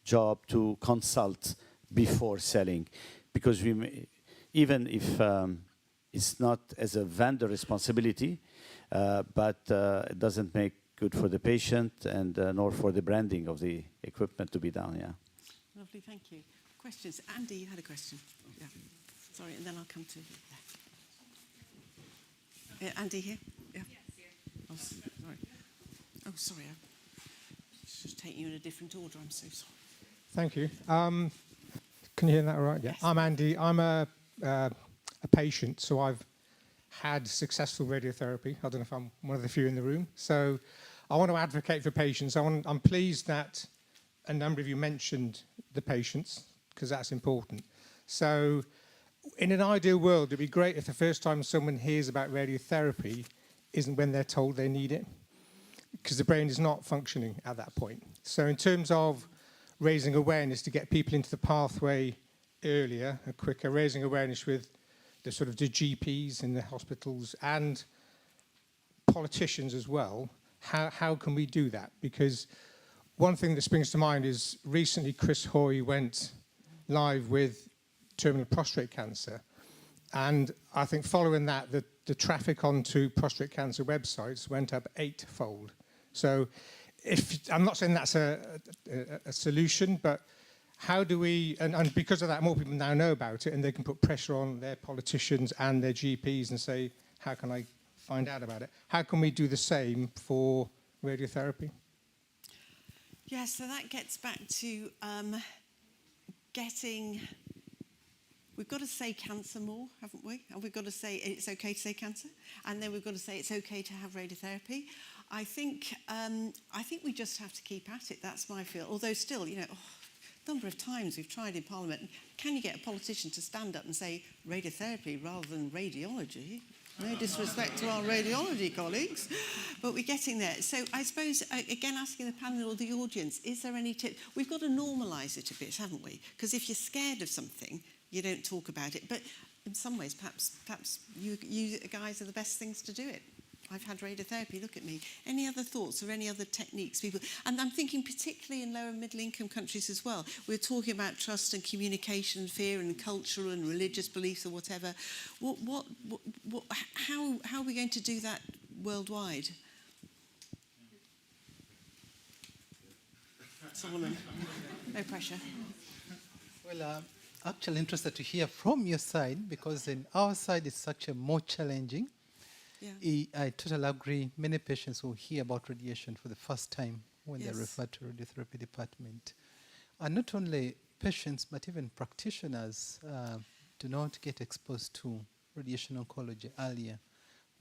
job to consult before selling, because even if it's not as a vendor responsibility. But it doesn't make good for the patient and nor for the branding of the equipment to be down, yeah. Lovely, thank you. Questions? Andy, you had a question. Yeah. Sorry, and then I'll come to you. Yeah. Andy here? Yeah. Oh, sorry. Oh, sorry. I was just taking you in a different order. I'm so sorry. Thank you. Can you hear that all right? Yeah. Yes. I'm Andy. I'm a patient, so I've had successful radiotherapy. I don't know if I'm one of the few in the room. So I want to advocate for patients. I'm pleased that a number of you mentioned the patients, because that's important. So in an ideal world, it'd be great if the first time someone hears about radiotherapy isn't when they're told they need it, because the brain is not functioning at that point. So in terms of raising awareness to get people into the pathway earlier and quicker, raising awareness with the sort of the GPs in the hospitals and politicians as well, how can we do that? Because one thing that springs to mind is recently Chris Hoy went live with terminal prostate cancer. And I think following that, the traffic onto prostate cancer websites went up 8-fold. So I'm not saying that's a solution, but how do we, and because of that, more people now know about it, and they can put pressure on their politicians and their GPs and say, how can I find out about it? How can we do the same for radiotherapy? Yeah, so that gets back to we've got to say cancer more, haven't we? And we've got to say it's okay to say cancer, and then we've got to say it's okay to have radiotherapy. I think we just have to keep at it. That's my feel. Although still, number of times we've tried in Parliament, can you get a politician to stand up and say radiotherapy rather than radiology? No disrespect to our radiology colleagues, but we're getting there. So I suppose, again, asking the panel or the audience, is there any tip? We've got to normalise it a bit, haven't we? Because if you're scared of something, you don't talk about it. But in some ways, perhaps you guys are the best things to do it. I've had radiotherapy, look at me. Any other thoughts or any other techniques people? And I'm thinking particularly in lower middle income countries as well. We're talking about trust and communication, fear and cultural and religious beliefs or whatever. How are we going to do that worldwide? Solomon, no pressure. Well, actually interested to hear from your side, because in our side it's such a more challenging. Yeah. I totally agree. Many patients will hear about radiation for the first time when they're referred to radiotherapy department. And not only patients, but even practitioners do not get exposed to radiation oncology earlier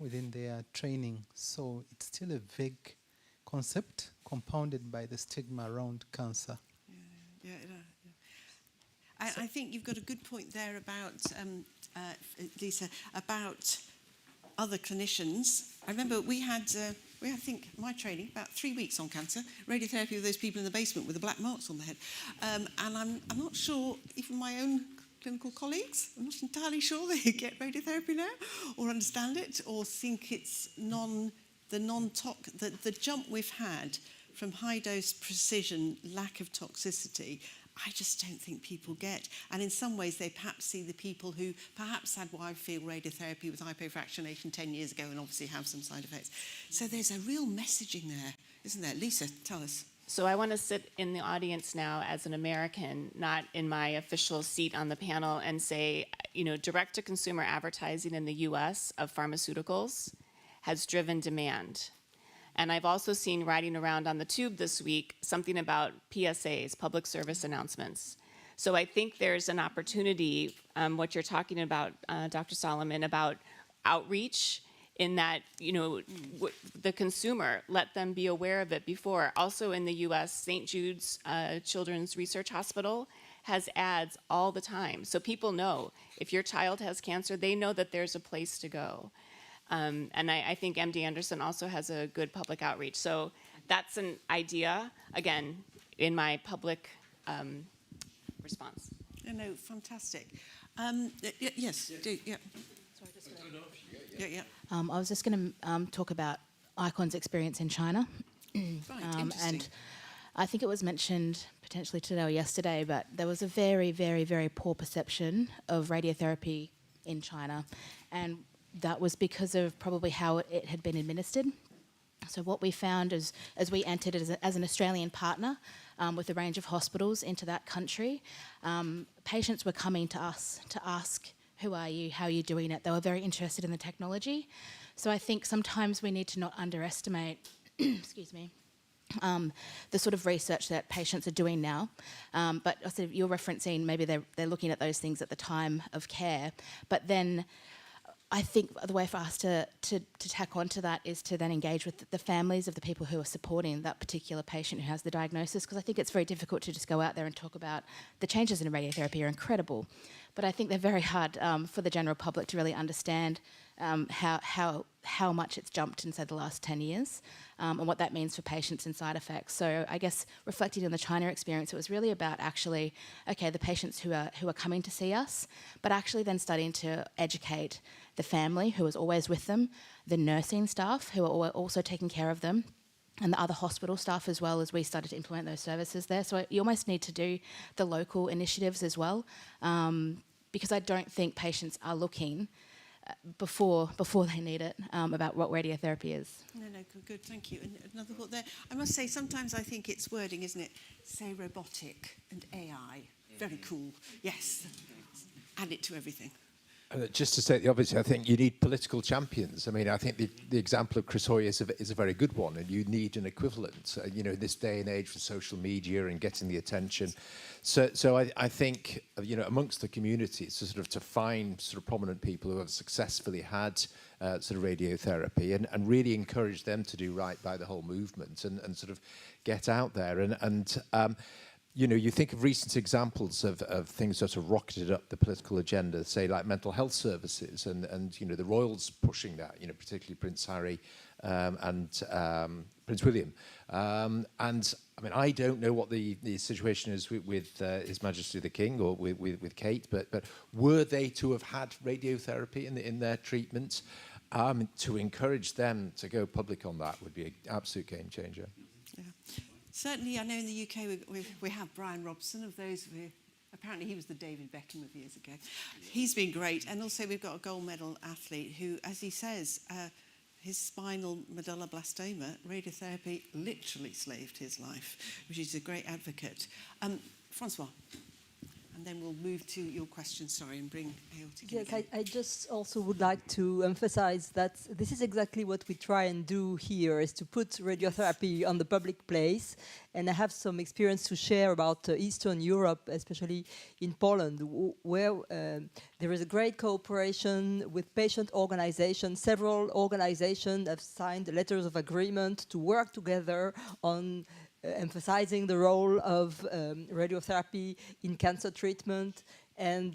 within their training. So it's still a vague concept compounded by the stigma around cancer. I think you've got a good point there about, Lisa, about other clinicians. I remember we had, I think, my training, about 3 weeks on cancer, radiotherapy with those people in the basement with the black marks on their head. And I'm not sure, even my own clinical colleagues, I'm not entirely sure they get radiotherapy now, or understand it, or think it's the jump we've had from high-dose precision, lack of toxicity, I just don't think people get. And in some ways, they perhaps see the people who perhaps had wide field radiotherapy with hypofractionation 10 years ago and obviously have some side effects. So there's a real messaging there, isn't there? Lisa, tell us. So I want to sit in the audience now as an American, not in my official seat on the panel, and say, you know, direct-to-consumer advertising in the US of pharmaceuticals has driven demand. And I've also seen riding around on the tube this week something about PSAs, public service announcements. So I think there's an opportunity, what you're talking about, Dr. Solomon, about outreach, in that, you know, the consumer, let them be aware of it before. Also in the US, St. Jude's Children's Research Hospital has ads all the time. So people know if your child has cancer, they know that there's a place to go. And I think MD Anderson also has a good public outreach. So that's an idea, again, in my public response. No, fantastic. Yes, do, yeah. Yeah. I was just going to talk about ICON's experience in China. Right, interesting. And I think it was mentioned potentially today or yesterday, but there was a very, very, very poor perception of radiotherapy in China. And that was because of probably how it had been administered. So what we found is, as we entered as an Australian partner with a range of hospitals into that country, patients were coming to us to ask, who are you, how are you doing it? They were very interested in the technology. So I think sometimes we need to not underestimate, excuse me, the sort of research that patients are doing now. But also you're referencing maybe they're looking at those things at the time of care, but then I think the way for us to tack on to that is to then engage with the families of the people who are supporting that particular patient who has the diagnosis, because I think it's very difficult to just go out there and talk about the changes in radiotherapy are incredible, but I think they're very hard for the general public to really understand how much it's jumped in, say, the last 10 years, and what that means for patients and side effects. So I guess reflecting on the China experience, it was really about actually, okay, the patients who are coming to see us, but actually then starting to educate the family who is always with them, the nursing staff who are also taking care of them, and the other hospital staff as well, as we started to implement those services there. So you almost need to do the local initiatives as well, because I don't think patients are looking before they need it about what radiotherapy is. No, good, thank you. And another thought there. I must say, sometimes I think it's wording, isn't it? Say robotic and AI. Very cool. Yes. Add it to everything. Just to state the obvious, I think you need political champions. I mean, I think the example of Chris Hoy is a very good one, and you need an equivalent, you know, in this day and age with social media and getting the attention. So I think, you know, amongst the community, it's sort of to find sort of prominent people who have successfully had sort of radiotherapy and really encourage them to do right by the whole movement and sort of get out there. And you know, you think of recent examples of things that have rocketed up the political agenda, say like mental health services and you know, the royals pushing that, you know, particularly Prince Harry and Prince William. And I mean, I don't know what the situation is with His Majesty the King or with Kate, but were they to have had radiotherapy in their treatment, to encourage them to go public on that would be an absolute game changer. Yeah. Certainly, I know in the UK we have Brian Robson, of those who, apparently he was the David Beckham of years ago. He's been great. And also we've got a gold medal athlete who, as he says, his spinal medulloblastoma, radiotherapy literally saved his life, which is a great advocate. Francois, and then we'll move to your question, sorry, and bring Aotik in. Yes, I just also would like to emphasize that this is exactly what we try and do here, is to put radiotherapy on the public place. And I have some experience to share about Eastern Europe, especially in Poland, where there is a great cooperation with patient organizations. Several organizations have signed letters of agreement to work together on emphasizing the role of radiotherapy in cancer treatment, and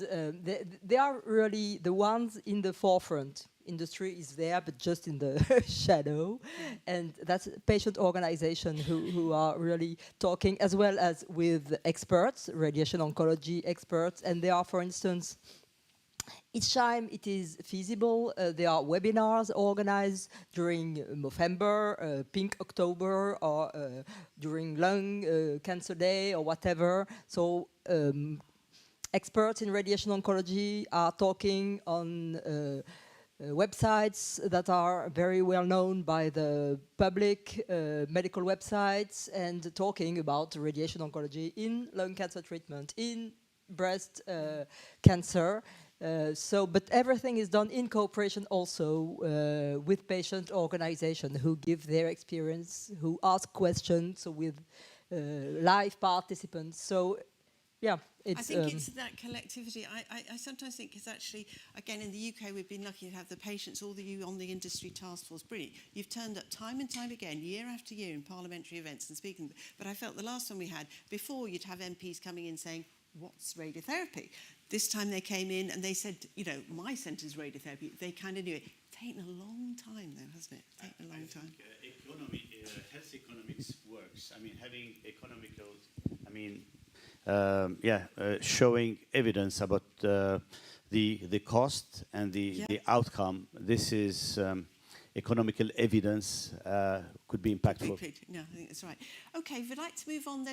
they are really the ones in the forefront. Industry is there, but just in the shadow, and that's patient organizations who are really talking, as well as with experts, radiation oncology experts, and they are, for instance, each time it is feasible, there are webinars organized during November, Pink October, or during Lung Cancer Day, or whatever. So experts in radiation oncology are talking on websites that are very well known by the public medical websites, and talking about radiation oncology in lung cancer treatment, in breast cancer. But everything is done in cooperation also with patient organizations who give their experience, who ask questions with live participants. So, yeah, I think it's that collectivity. I sometimes think it's actually, again, in the UK, we've been lucky to have the patients, all of you on the industry task force, brilliant. You've turned up time and time again, year after year, in parliamentary events and speaking. But I felt the last one we had, before you'd have MPs coming in saying, what's radiotherapy? This time they came in and they said, you know, my centre's radiotherapy. They kind of knew it. It's taken a long time, though, hasn't it? Taken a long time. Health economics works. I mean, having economical, showing evidence about the cost and the outcome. This is economical evidence could be impactful. No, I think that's right. Okay, if you'd like to move on,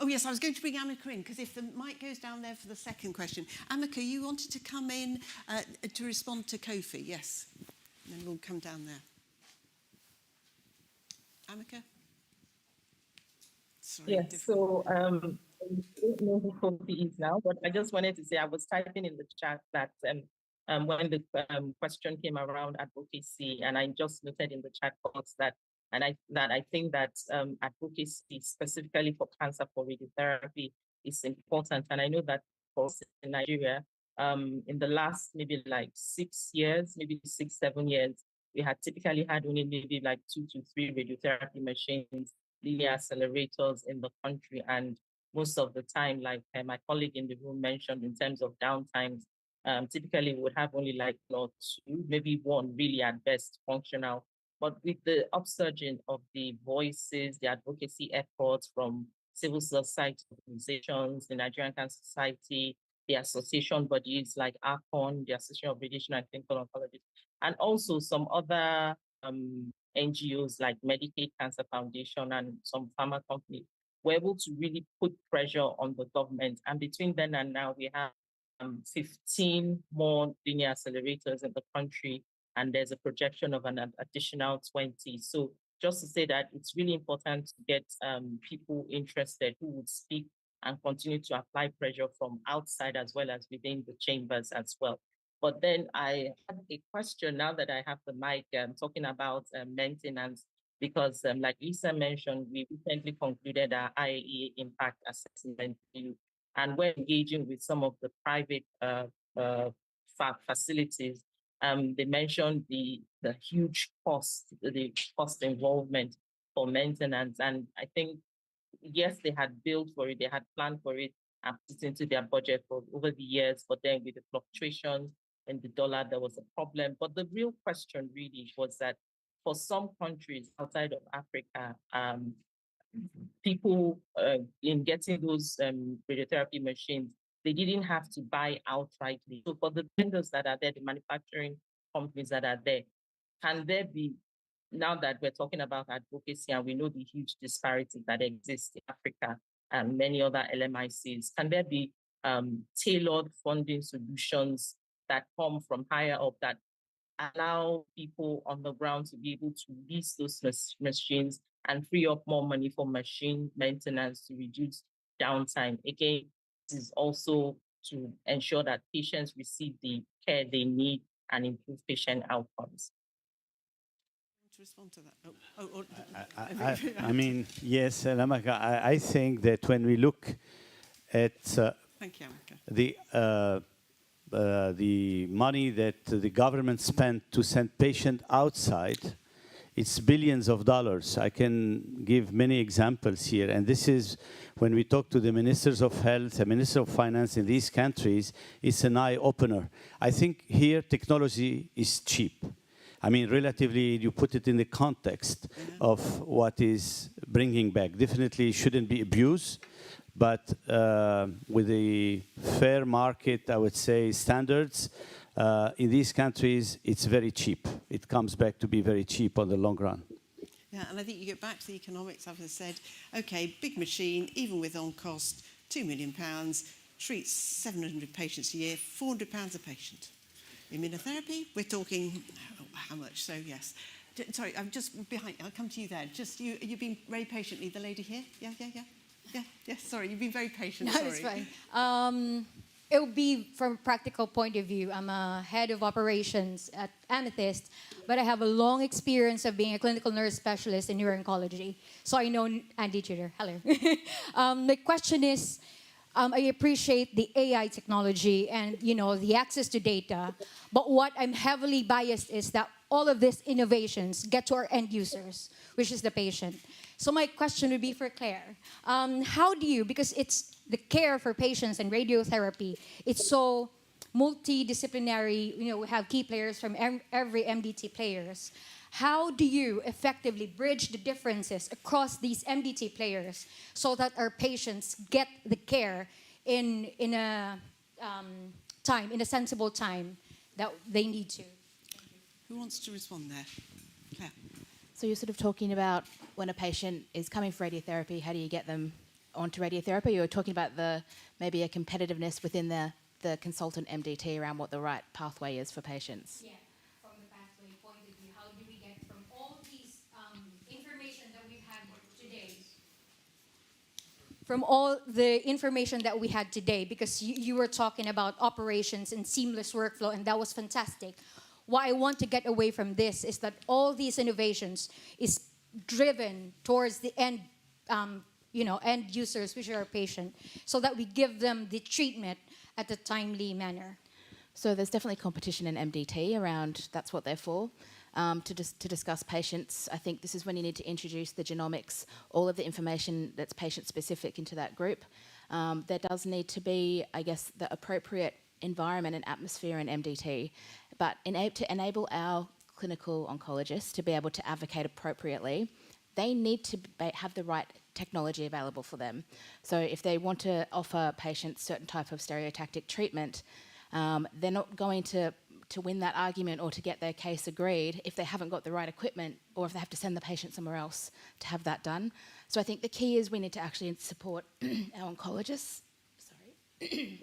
oh, yes, I was going to bring Amika in, because if the mic goes down there for the second question. Amika, you wanted to come in to respond to Kofi, yes? And then we'll come down there. Amika? Sorry, yes, so I don't know who Kofi is now, but I just wanted to say I was typing in the chat that when the question came around advocacy, and I just noted in the chat box that I think that advocacy specifically for cancer for radiotherapy is important. And I know that for us in Nigeria, in the last maybe like 6 years, maybe 6-7 years, we had typically had only maybe like 2 to 3 radiotherapy machines, linear accelerators in the country. And most of the time, like my colleague in the room mentioned, in terms of downtimes, typically we would have only like 2, maybe 1 really at best functional. But with the upsurging of the voices, the advocacy efforts from civil society organizations, the Nigerian Cancer Society, the association bodies like ACON, the Association of Radiation and Clinical Oncologists, and also some other NGOs like Medicaid Cancer Foundation and some pharma companies, were able to really put pressure on the government. And between then and now, we have 15 more linear accelerators in the country, and there's a projection of an additional 20. So just to say that it's really important to get people interested who would speak and continue to apply pressure from outside as well as within the chambers as well. But then I have a question now that I have the mic, talking about maintenance, because like Lisa mentioned, we recently concluded our IAEA impact assessment review, and we're engaging with some of the private facilities. They mentioned the huge cost, the cost involvement for maintenance. And I think, yes, they had built for it, they had planned for it and put it into their budget for over the years, but then with the fluctuations in the dollar, there was a problem. But the real question really was that for some countries outside of Africa, people in getting those radiotherapy machines, they didn't have to buy outrightly. So for the vendors that are there, the manufacturing companies that are there, can there be, now that we're talking about advocacy and we know the huge disparities that exist in Africa and many other LMICs, can there be tailored funding solutions that come from higher up that allow people on the ground to be able to lease those machines and free up more money for machine maintenance to reduce downtime? Again, this is also to ensure that patients receive the care they need and improve patient outcomes. To respond to that. I mean, yes, Lamaka, I think that when we look at Thank you, the money that the government spent to send patients outside, it's billions of dollars. I can give many examples here. And this is, when we talk to the ministers of health, the minister of finance in these countries, it's an eye-opener. I think here technology is cheap. I mean, relatively, you put it in the context of what is bringing back. Definitely shouldn't be abused, but with the fair market, I would say, standards, in these countries, it's very cheap. It comes back to be very cheap on the long run. Yeah, and I think you get back to the economics. I've said, okay, big machine, even with on cost, £2 million, treats 700 patients a year, £400 a patient. Immunotherapy, we're talking how much? So yes. Sorry, I'm just behind. I'll come to you there. Just you've been very patiently. The lady here. Yeah. Yes. Sorry, you've been very patient. No, sorry. it's fine. It would be from a practical point of view. I'm a head of operations at Amethyst, but I have a long experience of being a clinical nurse specialist in neuro-oncology. So I know Andy Tudor. Hello. My question is, I appreciate the AI technology and the access to data, but what I'm heavily biased is that all of these innovations get to our end users, which is the patient. So my question would be for Claire. How do you, because it's the care for patients and radiotherapy, it's so multidisciplinary, we have key players from every MDT players. How do you effectively bridge the differences across these MDT players so that our patients get the care in a sensible time that they need to? Who wants to respond there? Claire. So you're sort of talking about when a patient is coming for radiotherapy, how do you get them onto radiotherapy? You're talking about maybe a competitiveness within the consultant MDT around what the right pathway is for patients. Yeah, from the pathway point of view, how do we get from all these information that we've had today? From all the information that we had today, because you were talking about operations and seamless workflow, and that was fantastic. What I want to get away from this is that all these innovations is driven towards the end, end users, which are our patient, so that we give them the treatment at a timely manner. So there's definitely competition in MDT around that's what they're for. To discuss patients, I think this is when you need to introduce the genomics, all of the information that's patient-specific into that group. There does need to be, I guess, the appropriate environment and atmosphere in MDT, but to enable our clinical oncologists to be able to advocate appropriately, they need to have the right technology available for them. So if they want to offer patients certain type of stereotactic treatment, they're not going to win that argument or to get their case agreed if they haven't got the right equipment or if they have to send the patient somewhere else to have that done. So I think the key is we need to actually support our oncologists. Sorry.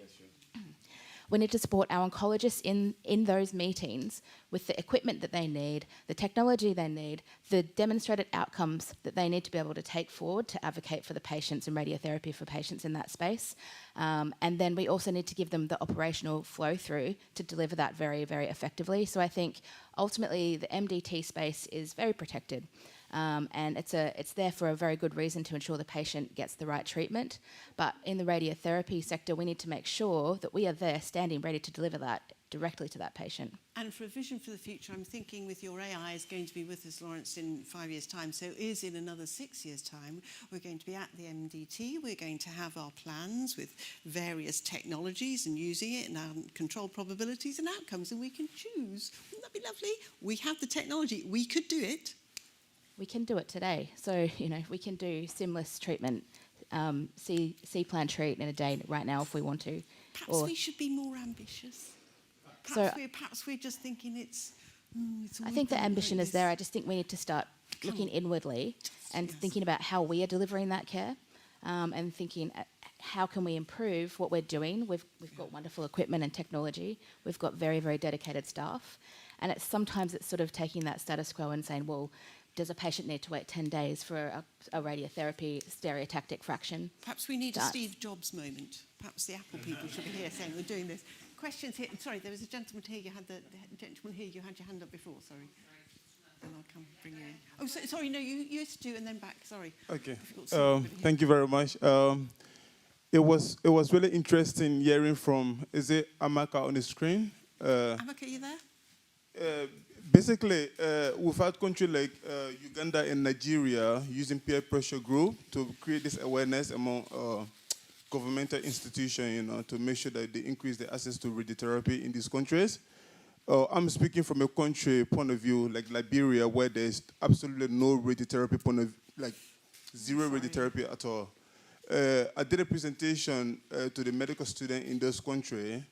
We need to support our oncologists in those meetings with the equipment that they need, the technology they need, the demonstrated outcomes that they need to be able to take forward to advocate for the patients and radiotherapy for patients in that space. And then we also need to give them the operational flow through to deliver that very, very effectively. So I think ultimately the MDT space is very protected. And it's there for a very good reason to ensure the patient gets the right treatment. But in the radiotherapy sector, we need to make sure that we are there standing ready to deliver that directly to that patient. And for a vision for the future, I'm thinking with your AI is going to be with us, Lawrence, in 5 years' time. So is in another 6 years' time, we're going to be at the MDT. We're going to have our plans with various technologies and using it and our control probabilities and outcomes, and we can choose. Wouldn't that be lovely? We have the technology. We could do it. We can do it today. So, we can do seamless treatment, C-plan treat in a day right now if we want to. Perhaps we should be more ambitious. Perhaps we're just thinking it's I think the ambition is there. I just think we need to start looking inwardly and thinking about how we are delivering that care and thinking how can we improve what we're doing. We've got wonderful equipment and technology. We've got very, very dedicated staff. And sometimes it's sort of taking that status quo and saying, well, does a patient need to wait 10 days for a radiotherapy stereotactic fraction? Perhaps we need a Steve Jobs moment. Perhaps the Apple people should be here saying we're doing this. Questions here. Sorry, there was a gentleman here. You had your hand up before. Sorry. Then I'll come bring you in. Oh, sorry. No, you used to, and then back. Sorry. Okay. Thank you very much. It was really interesting hearing from. Is it Amaka on the screen? Amaka, are you there? Basically, we've had countries like Uganda and Nigeria using peer pressure group to create this awareness among governmental institutions, to make sure that they increase the access to radiotherapy in these countries. I'm speaking from a country point of view, like Liberia, where there's absolutely no radiotherapy point of, like zero radiotherapy at all. I did a presentation to the medical student in this country.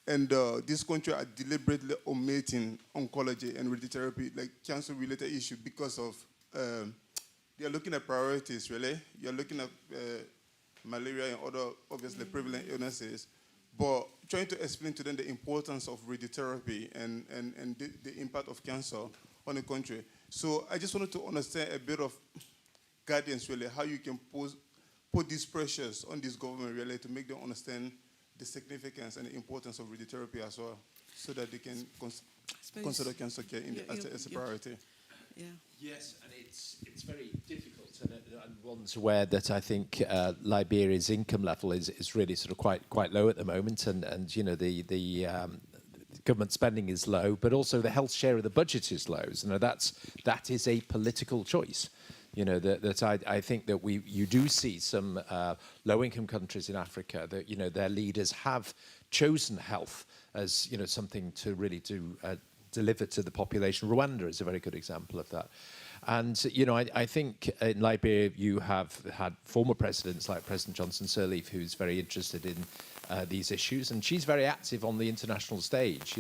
And this country are deliberately omitting oncology and radiotherapy, like cancer-related issue, because of they're looking at priorities, really. You're looking at malaria and other, obviously, prevalent illnesses. But trying to explain to them the importance of radiotherapy and the impact of cancer on the country. So I just wanted to understand a bit of guidance, really, how you can put these pressures on this government, really, to make them understand the significance and the importance of radiotherapy as well, so that they can consider cancer care as a priority. Yeah. Yes, and it's very difficult, and one's aware that I think Liberia's income level is really sort of quite low at the moment, and you know the government spending is low, but also the health share of the budget is low. So that is a political choice. You know that I think that you do see some low-income countries in Africa that their leaders have chosen health as something to really deliver to the population. Rwanda is a very good example of that. And, I think in Liberia you have had former presidents like President Johnson Sirleaf, who's very interested in these issues, and she's very active on the international stage,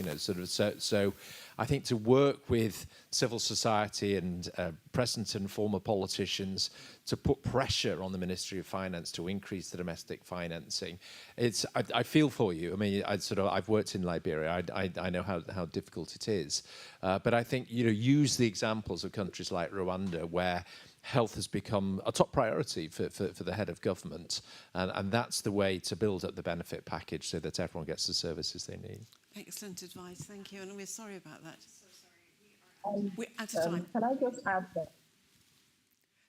so I think to work with civil society and present and former politicians to put pressure on the Ministry of Finance to increase the domestic financing, I feel for you. I mean, I've worked in Liberia. I know how difficult it is, but I think use the examples of countries like Rwanda where health has become a top priority for the head of government, and that's the way to build up the benefit package so that everyone gets the services they need. Excellent advice, thank you, and we're sorry about that. So sorry, we're out of time. Can I just add that?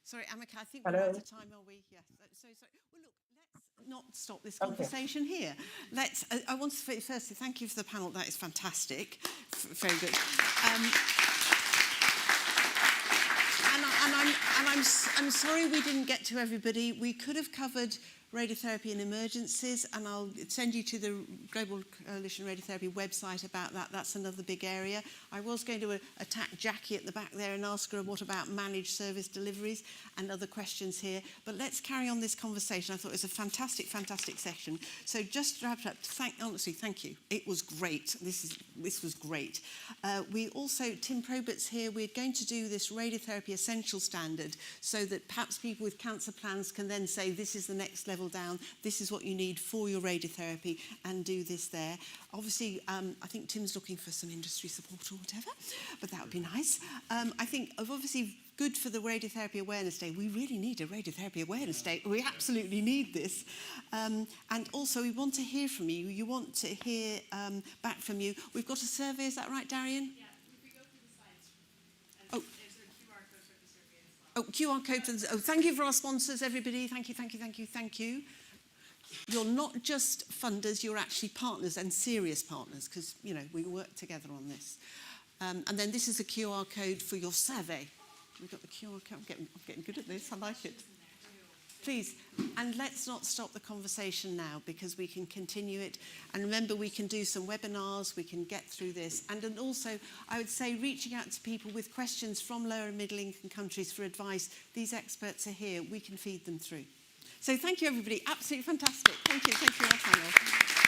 Sorry, Amika, I think we're out of time, are we? Yes. So sorry. Well, look, let's not stop this conversation here. I want to say firstly, thank you for the panel. That is fantastic. Very good. I'm sorry we didn't get to everybody. We could have covered radiotherapy in emergencies, and I'll send you to the Global Coalition Radiotherapy website about that. That's another big area. I was going to attack Jackie at the back there and ask her what about managed service deliveries and other questions here. But let's carry on this conversation. I thought it was a fantastic, fantastic session. So just to wrap it up, honestly, thank you. It was great. This was great. We also, Tim Probert's here. We're going to do this radiotherapy essential standard so that perhaps people with cancer plans can then say this is the next level down, this is what you need for your radiotherapy, and do this there. Obviously, I think Tim's looking for some industry support or whatever, but that would be nice. I think obviously good for the Radiotherapy Awareness Day. We really need a Radiotherapy Awareness Day. We absolutely need this. And also, we want to hear from you. You want to hear back from you. We've got a survey, is that right, Darian? Yeah, if we go through the slides. And there's a QR code for the survey as well. Oh, QR code. Thank you for our sponsors, everybody. Thank you, thank you, thank you, thank you. You're not just funders, you're actually partners, and serious partners, because, we work together on this. And then this is a QR code for your survey. We've got the QR code. I'm getting good at this. I like it. Please, and let's not stop the conversation now, because we can continue it. And remember, we can do some webinars, we can get through this. And then also, I would say, reaching out to people with questions from lower and middle income countries for advice. These experts are here. We can feed them through. So thank you, everybody. Absolutely fantastic. Thank you. Thank you, our panel.